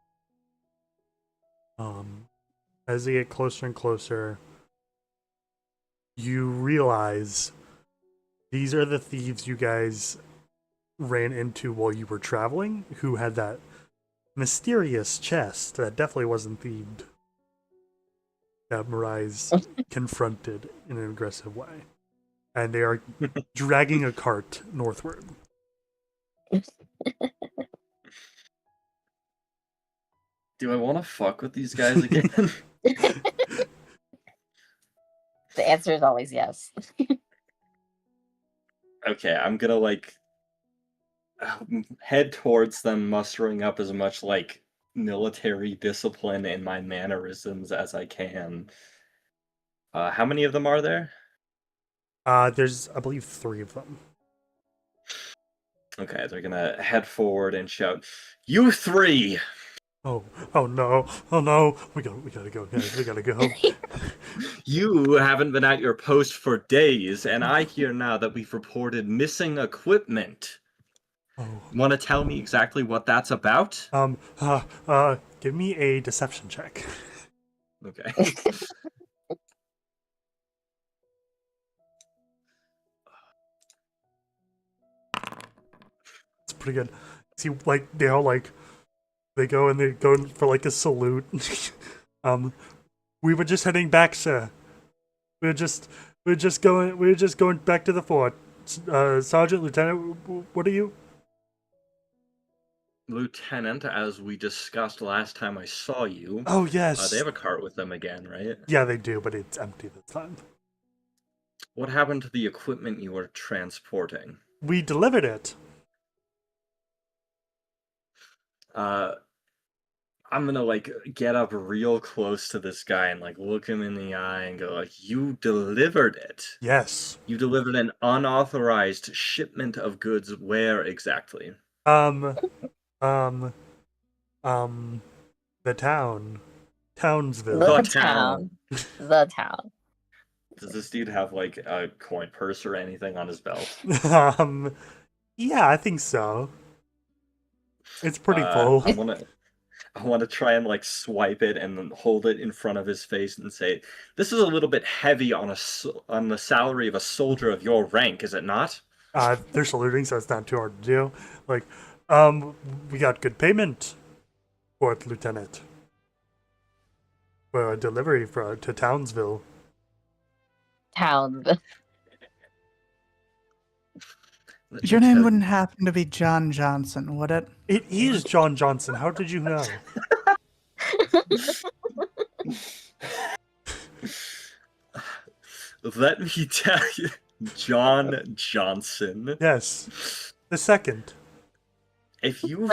As they get closer and closer, you realize These are the thieves you guys ran into while you were traveling, who had that mysterious chest that definitely wasn't thieved, that Mirais confronted in an aggressive way. And they are dragging a cart northward. Do I want to fuck with these guys again? The answer is always yes. Okay, I'm gonna like head towards them, mustering up as much like military discipline in my mannerisms as I can. How many of them are there? There's, I believe, 3 of them. Okay, they're gonna head forward and shout, "You three! Oh no! We gotta go, guys. We gotta go. You haven't been at your post for days, and I hear now that we've reported missing equipment. Oh, Want to tell me exactly what that's about?" give me a deception check. Okay. It's pretty good. See, like they all like they go and they go in for like a salute. We were just heading back, sir. We were just going back to the fort. Sergeant, Lieutenant, what are you? Lieutenant, as we discussed last time I saw you, Oh yes. they have a cart with them again, right? Yeah, they do, but it's empty this time. What happened to the equipment you were transporting? We delivered it. I'm gonna like get up real close to this guy and like look him in the eye and go like, "You delivered it. Yes. You delivered an unauthorized shipment of goods. Where exactly?" Um, um, the town, Townsville. The The town. town. The town. Does this dude have like a coin purse or anything on his belt? Yeah, I think so. It's pretty full. I wanna try and like swipe it and then hold it in front of his face and say, "This is a little bit heavy on on the salary of a soldier of your rank, is it not?" They're saluting, so it's not too hard to do. Like, we got good payment for it, Lieutenant. For a delivery to Townsville. Town. Your name wouldn't happen to be John Johnson, would it? It is John Johnson. How did you know? Let me tell you, John Johnson. Yes, the second. If you,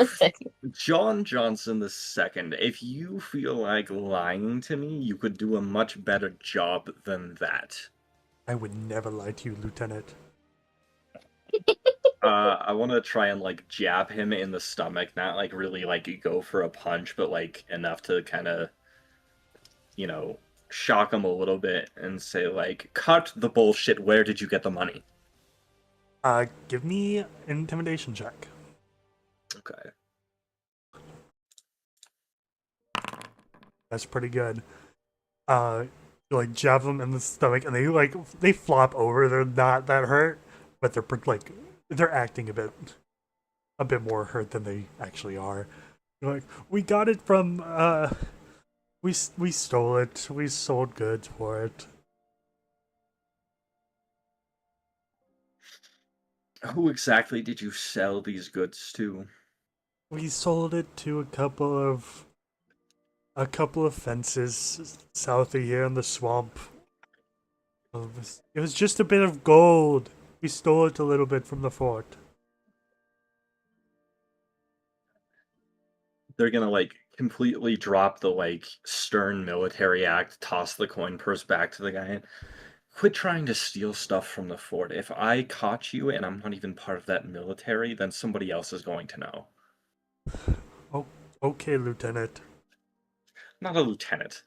John Johnson the second, if you feel like lying to me, you could do a much better job than that. I would never lie to you, Lieutenant. I want to try and like jab him in the stomach, not like really like go for a punch, but like enough to kind of, you know, shock him a little bit and say like, "Cut the bullshit. Where did you get the money?" Give me an intimidation check. Okay. That's pretty good. You like jab them in the stomach, and they flop over. They're not that hurt, but they're acting a bit more hurt than they actually are. They're like, we got it from we stole it. We sold goods for it. Who exactly did you sell these goods to? We sold it to a couple of fences south of here in the swamp. It was just a bit of gold. We stole it a little bit from the fort. They're gonna like completely drop the like stern military act, toss the coin purse back to the guy. Quit trying to steal stuff from the fort. If I caught you and I'm not even part of that military, then somebody else is going to know. Oh, okay, Lieutenant. Not a lieutenant.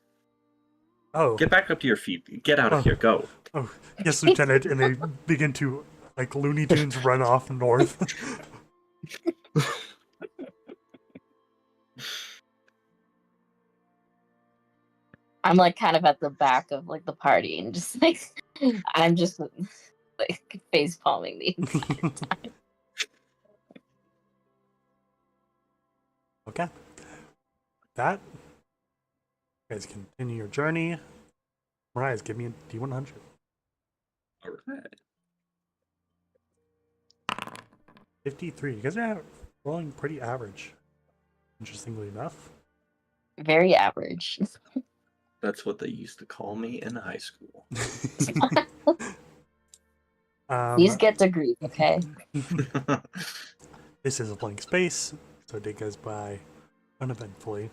Oh. Get back up to your feet. Get out of here. Go. Oh, yes, Lieutenant. And they begin to, like Looney Tunes, run off north. I'm like kind of at the back of like the party and just like I'm just like face palming the entire time. Okay. That. You guys continue your journey. Mariah, give me a D100. All right. 53. You guys are rolling pretty average. Interestingly enough. Very average. That's what they used to call me in high school. These get degrees, okay? This is a blank space, so day goes by uneventfully.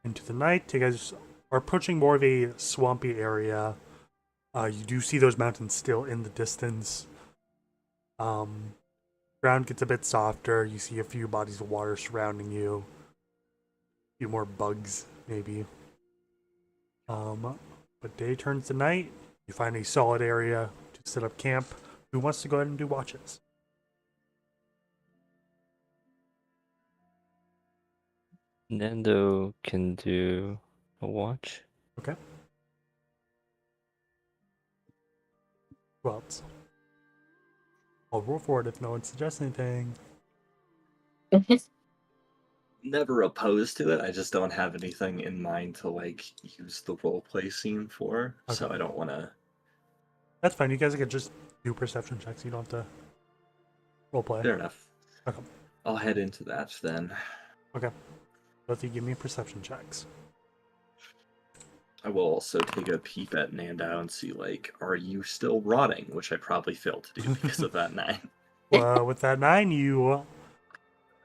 Into the night, you guys are approaching more of a swampy area. You do see those mountains still in the distance. Ground gets a bit softer. You see a few bodies of water surrounding you. A few more bugs, maybe. But day turns to night. You find a solid area to set up camp. Who wants to go ahead and do watches? Nando can do a watch. Okay. Who else? I'll roll for it if no one suggests anything. Never opposed to it. I just don't have anything in mind to like use the role play scene for, so Okay. I don't want to. That's fine. You guys can just do perception checks. You don't have to role play. Fair enough. Okay. I'll head into that then. Okay. Both of you give me perception checks. I will also take a peep at Nando and see, like, are you still rotting? Which I probably failed to do because of that 9. Well, with that 9, you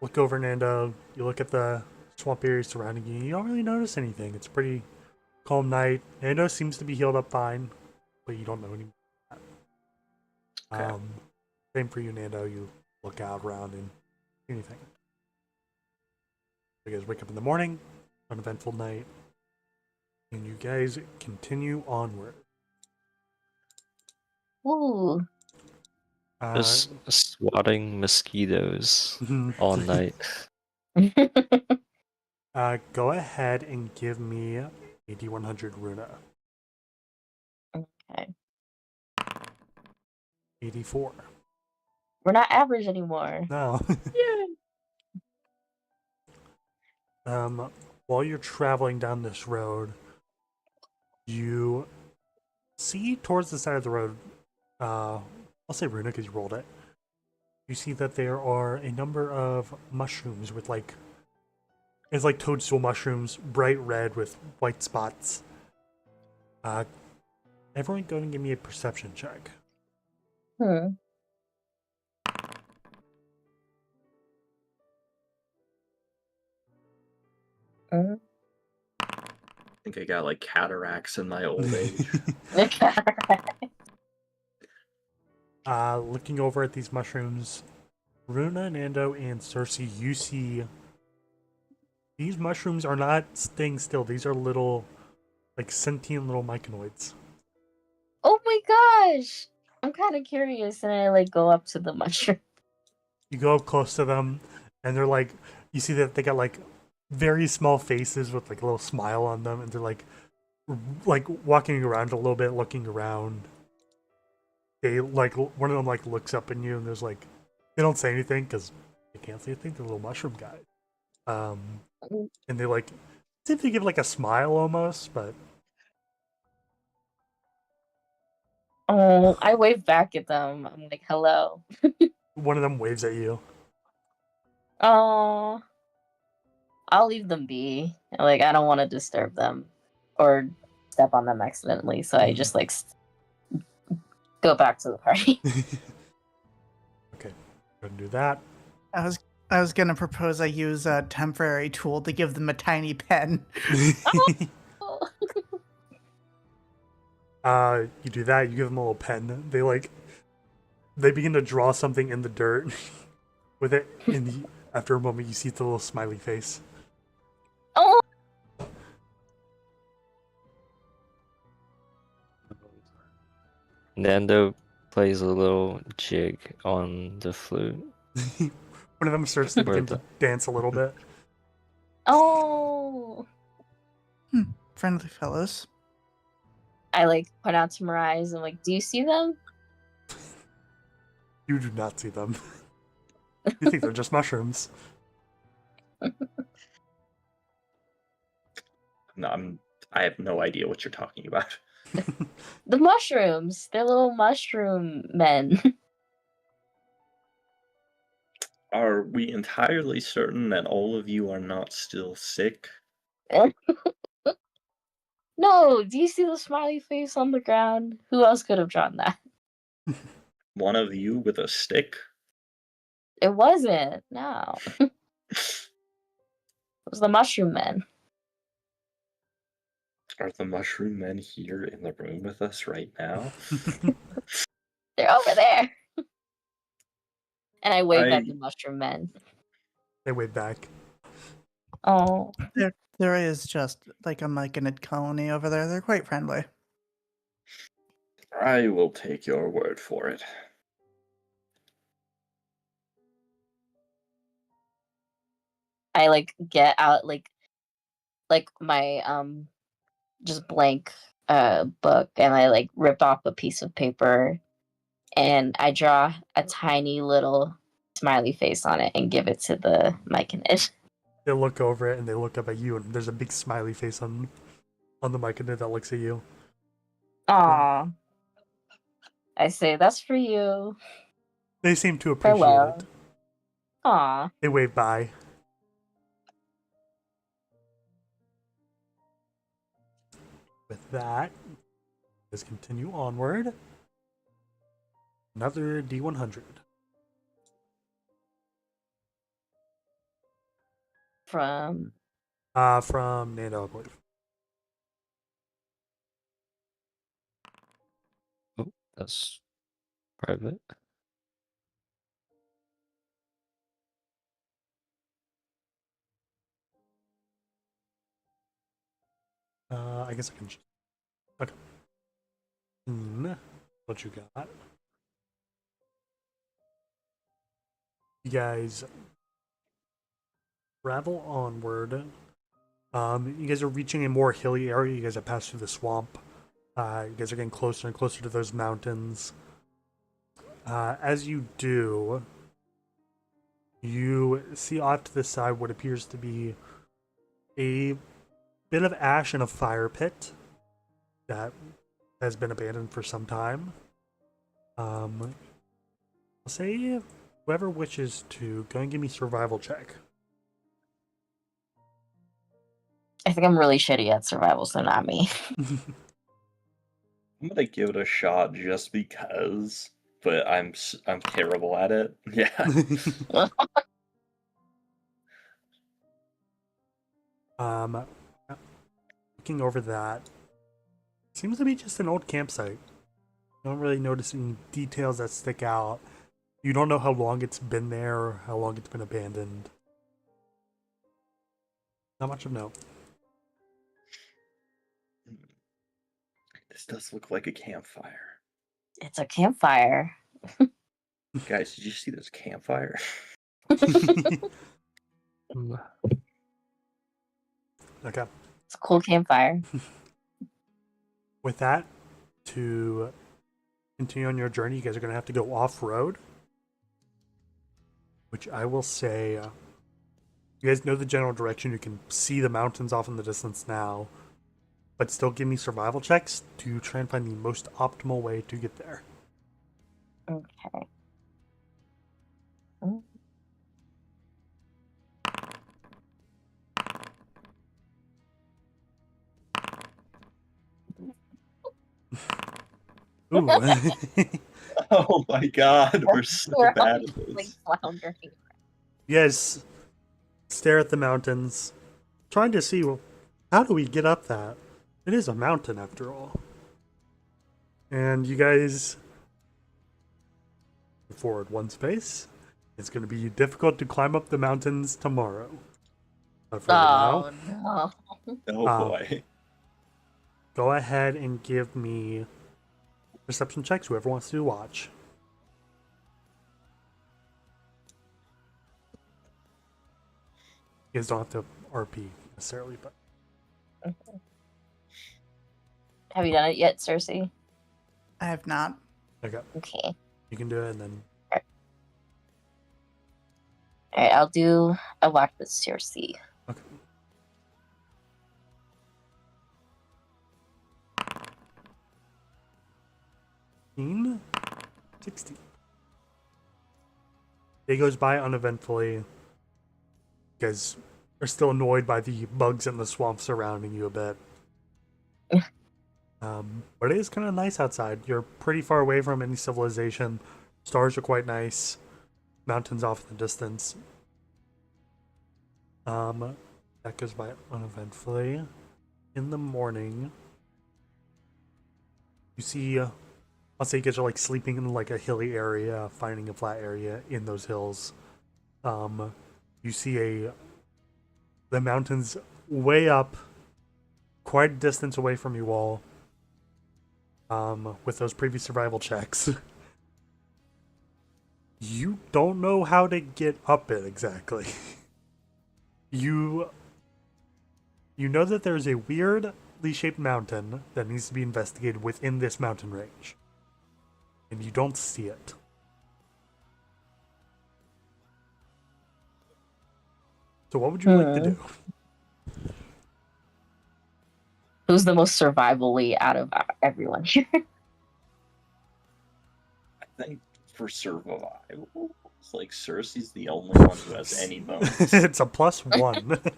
look over Nando. You look at the swamp area surrounding you. You don't really notice anything. It's a pretty calm night. Nando seems to be healed up fine, but you don't know any. Okay. Same for you, Nando. You look out around and see anything. You guys wake up in the morning, uneventful night, and you guys continue onward. Ooh. Just swatting mosquitoes all night. Go ahead and give me a D100 Runa. Okay. 84. We're not average anymore. No. While you're traveling down this road, you see towards the side of the road, I'll say Runa because you rolled it. You see that there are a number of mushrooms with it's like toadstool mushrooms, bright red with white spots. Everyone go and give me a perception check. Hmm. Mm. I think I got like cataracts in my old age. Looking over at these mushrooms, Runa, Nando, and Cersei, you see these mushrooms are not staying still. These are little, like sentient little myconoids. Oh my gosh! I'm kind of curious, and I like go up to the mushroom. You go up close to them, and they're like, you see that they got like very small faces with like a little smile on them, and they're like walking around a little bit, looking around. They like one of them like looks up at you, and there's like they don't say anything because they can't say anything. They're little mushroom guys. And they like see if they give like a smile almost, but Oh, I wave back at them. I'm like, hello. one of them waves at you. Oh, I'll leave them be. Like, I don't want to disturb them or step on them accidentally, so I just like go back to the party. Okay, go and do that. I was gonna propose I use a temporary tool to give them a tiny pen. You do that. You give them a little pen. They begin to draw something in the dirt with it. And after a moment, you see the little smiley face. Oh, Nando plays a little jig on the flute. One of them starts to begin to dance a little bit. oh. Friendly fellows. I like point out to Mirai and like, do you see them? You do not see them. You think they're just mushrooms. No, I have no idea what you're talking about. The mushrooms. They're little mushroom men. Are we entirely certain that all of you are not still sick? No, do you see the smiley face on the ground? Who else could have drawn that? One of you with a stick? It wasn't. No. It was the mushroom men. Are the mushroom men here in the room with us right now? They're over there. And I wave I- at the mushroom men. They wave back. Oh. There is just like a myconid colony over there. They're quite friendly. I will take your word for it. I like get out like my just blank book, and I like rip off a piece of paper and I draw a tiny little smiley face on it and give it to the myconid. They look over it and they look up at you, and there's a big smiley face on the myconid that looks at you. Aw. I say, that's for you. They seem to appreciate Farewell. it. Aw. They wave bye. With that, let's continue onward. Another D100. From From Nando, I believe. Oh, that's private. I guess I can. Okay. What you got? You guys travel onward. You guys are reaching a more hilly area. You guys have passed through the swamp. You guys are getting closer and closer to those mountains. As you do, you see off to the side what appears to be a bit of ash in a fire pit that has been abandoned for some time. I'll say whoever wishes to go and give me a survival check. I think I'm really shitty at survival, so not me. I'm gonna give it a shot just because, but I'm terrible at it. Yeah. um, Looking over that, seems to be just an old campsite. You don't really notice any details that stick out. You don't know how long it's been there or how long it's been abandoned. Not much of note. This does look like a campfire. It's a campfire. Guys, did you see this campfire? Mm, Okay. It's a cool campfire. With that, to continue on your journey, you guys are going to have to go off-road. Which I will say, you guys know the general direction. You can see the mountains off in the distance now. But still give me survival checks to try and find the most optimal way to get there. Okay. Mm. Ooh. Oh my god, we're so We're all bad at just, like this. floundering. You guys stare at the mountains, trying to see, well, how do we get up that? It is a mountain after all. And you guys move forward one space. It's going to be difficult to climb up the mountains tomorrow. But for now, Oh no. Oh boy. go ahead and give me perception checks, whoever wants to watch. You guys don't have to RP necessarily, but Have you done it yet, Cersei? I have not. Okay, Okay. you can do it, and then All right, I'll do a walk with Cersei. okay. Teen? 16. Day goes by uneventfully. You guys are still annoyed by the bugs in the swamp surrounding you a bit. But it is kind of nice outside. You're pretty far away from any civilization. Stars are quite nice. Mountains off in the distance. That goes by uneventfully. In the morning, you see, I'll say you guys are like sleeping in like a hilly area, finding a flat area in those hills. You see the mountains way up, quite a distance away from you all. With those previous survival checks. You don't know how to get up it exactly. You know that there's a weirdly shaped mountain that needs to be investigated within this mountain range. And you don't see it. So what would you like to do? Who's the most survivally out of everyone here? I think for survival, it's like Cersei's the only one who has any bones. It's a +1.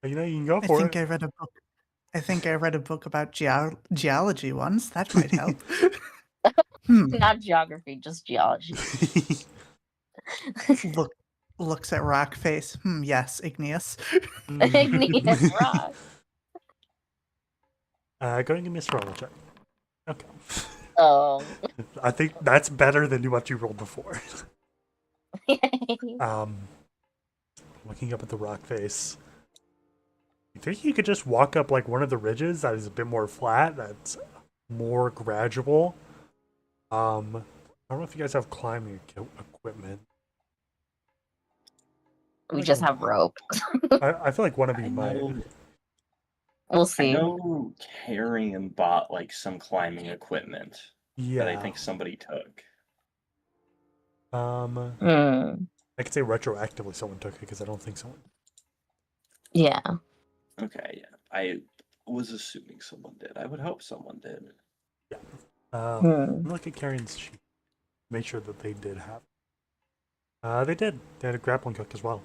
You know, you can go I for think it. I read a book. I think I read a book about geology once. That might help. Not geography, just geology. Looks at rock face. Yes, igneous. Igneous rock. Go ahead and give me a survival check. Okay. Oh. I think that's better than what you rolled before. Looking up at the rock face. You think you could just walk up like one of the ridges that is a bit more flat, that's more gradual? I don't know if you guys have climbing equipment. We just have rope. I feel like one of you might. We'll I see. know Carrion bought like some climbing equipment Yeah. that I think somebody took. I could say retroactively someone took it because I don't think someone. Yeah. Okay, yeah. I was assuming someone did. I would hope someone did. Yeah. Look at Carrion's sheet. Make sure that they did have. They did. They had a grappling hook as well.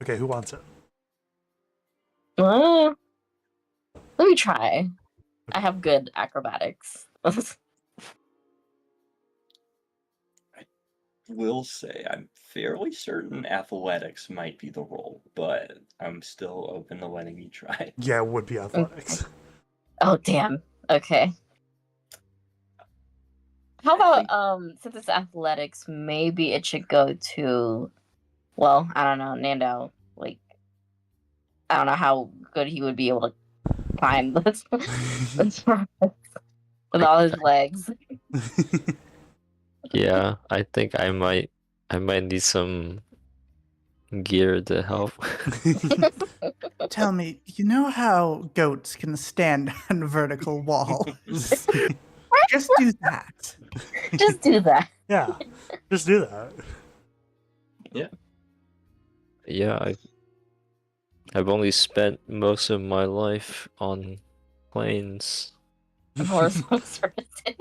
Okay, who wants it? Let me try. I have good acrobatics. Will say I'm fairly certain athletics might be the role, but I'm still open to letting you try. Yeah, it would be athletics. Oh damn. Okay. How about since it's athletics, maybe it should go to, well, I don't know, Nando. Like, I don't know how good he would be able to climb this with all his legs. Yeah, I think I might need some gear to help. Tell me, you know how goats can stand on a vertical wall? Just do that. Just do that. Yeah, just do that. Yeah, I've only spent most of my life on planes. Horizontal surfaces.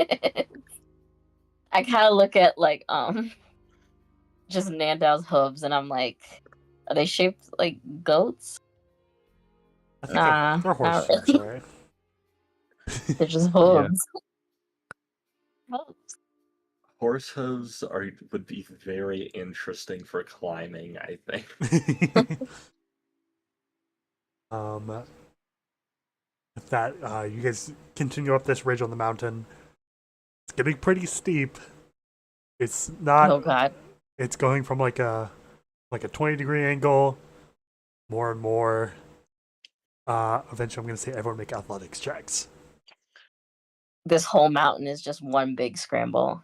I kind of look at like just Nandal's hooves, and I'm like, are they shaped like goats? I think Nah, they're horse not shoes, really. right? They're just hooves. Hooves. Horse hooves would be very interesting for climbing, I think. With that, you guys continue up this ridge on the mountain. It's getting pretty steep. It's not. Oh god. It's going from like a 20-degree angle, more and more. Eventually, I'm gonna say everyone make athletics checks. This whole mountain is just one big scramble.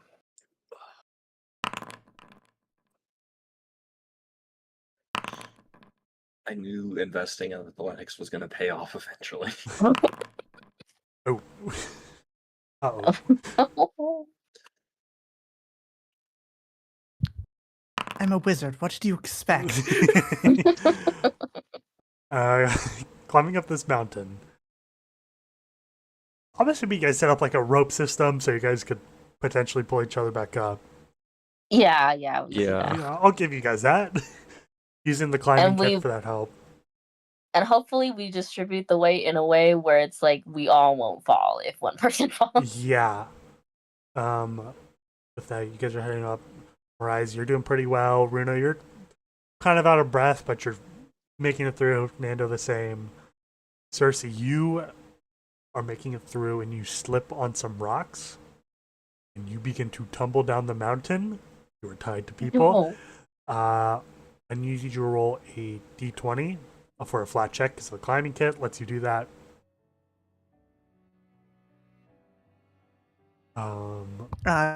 I knew investing in athletics was going to pay off eventually. Oh. Uh-oh. I'm a wizard. What do you expect? Climbing up this mountain. I'm assuming you guys set up like a rope system so you guys could potentially pull each other back up. Yeah. Yeah, I'll give you guys that. Using the climbing kit for that help. And hopefully we distribute the weight in a way where it's like we all won't fall if one person falls. Yeah. With that, you guys are heading up. Rise, you're doing pretty well. Runa, you're kind of out of breath, but you're making it through. Nando, the same. Cersei, you are making it through, and you slip on some rocks, and you begin to tumble down the mountain. You are tied to people. I need you to roll a d20 for a flat check because the climbing kit lets you do that.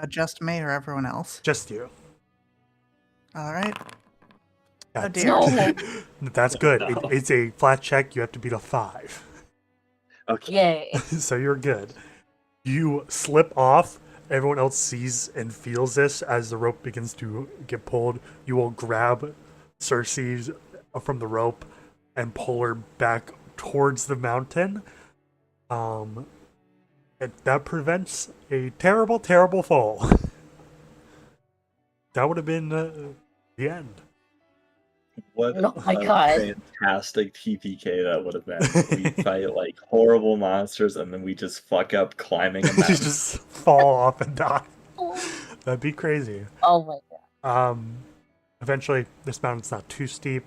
Just me or everyone else? Just you. All right. Oh That's, dear. No. That's good. No. It's a flat check. You have to beat a 5. Okay. Yay. So you're good. You slip off. Everyone else sees and feels this as the rope begins to get pulled. You will grab Cersei from the rope and pull her back towards the mountain. And that prevents a terrible, terrible fall. That would have been the end. What Oh my a God. fantastic TPK that would have been. We fight like horrible monsters and then we just fuck up climbing a You mountain. just fall off and die. That'd be crazy. Oh my God. Eventually, this mountain's not too steep,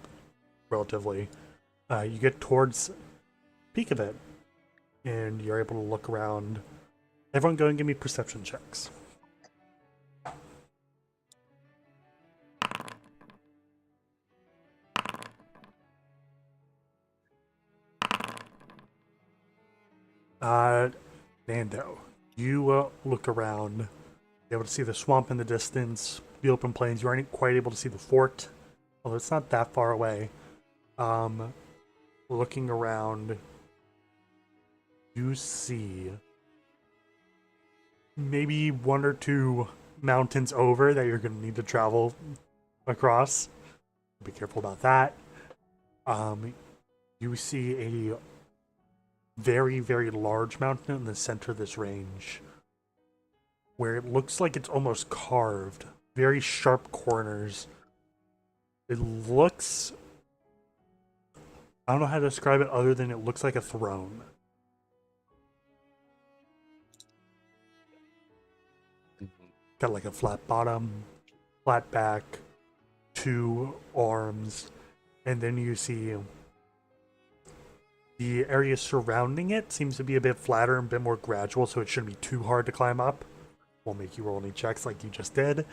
relatively. You get towards the peak of it, and you're able to look around. Everyone go and give me perception checks. Nando, you look around, be able to see the swamp in the distance, the open plains. You aren't quite able to see the fort, although it's not that far away. Looking around, you see maybe 1 or 2 mountains over that you're going to need to travel across. Be careful about that. You see a very, very large mountain in the center of this range where it looks like it's almost carved. Very sharp corners. It looks... I don't know how to describe it other than it looks like a throne. Got like a flat bottom, flat back, 2 arms, and then you see the area surrounding it seems to be a bit flatter and a bit more gradual, so it shouldn't be too hard to climb up. Won't make you roll any checks like you just did.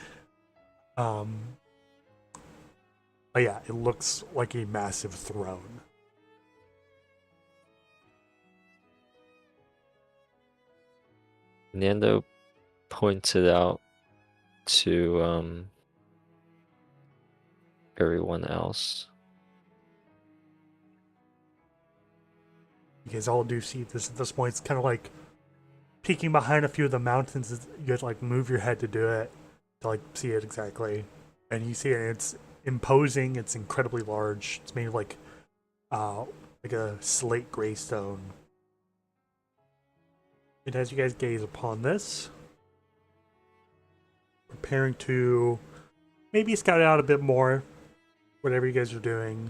But yeah, it looks like a massive throne. Nando pointed out to everyone else. You guys all do see this at this point. It's kind of like peeking behind a few of the mountains. You have to like move your head to do it, to like see it exactly. And you see it, it's imposing, it's incredibly large. It's made of like a slate gray stone. And as you guys gaze upon this, preparing to maybe scout out a bit more, whatever you guys are doing,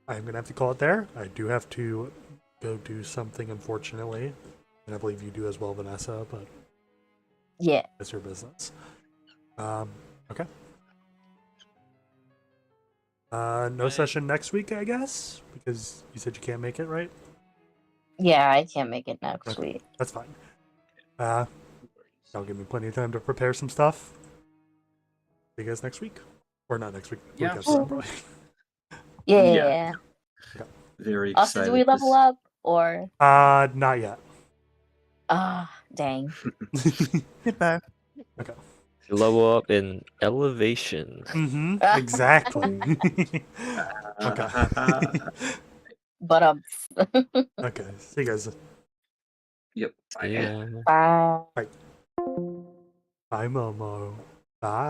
I'm gonna have to call it there. I do have to go do something, unfortunately, and I believe you do as well, Vanessa, but Yeah. it's your business. Okay. No session next week, I guess, because you said you can't make it, right? Yeah, I can't make it next Okay. week. That's fine. That'll give me plenty of time to prepare some stuff. See you guys next week, or not next week? Yeah. Week after, probably. Yeah. Very Also, excited. do we to level up or? Not yet. Ah, dang. Goodbye. Level up in elevation. Mm-hmm. Exactly. Okay. But Okay. See you guys. Yep. Yeah. bye. Bye, Momo. Bye.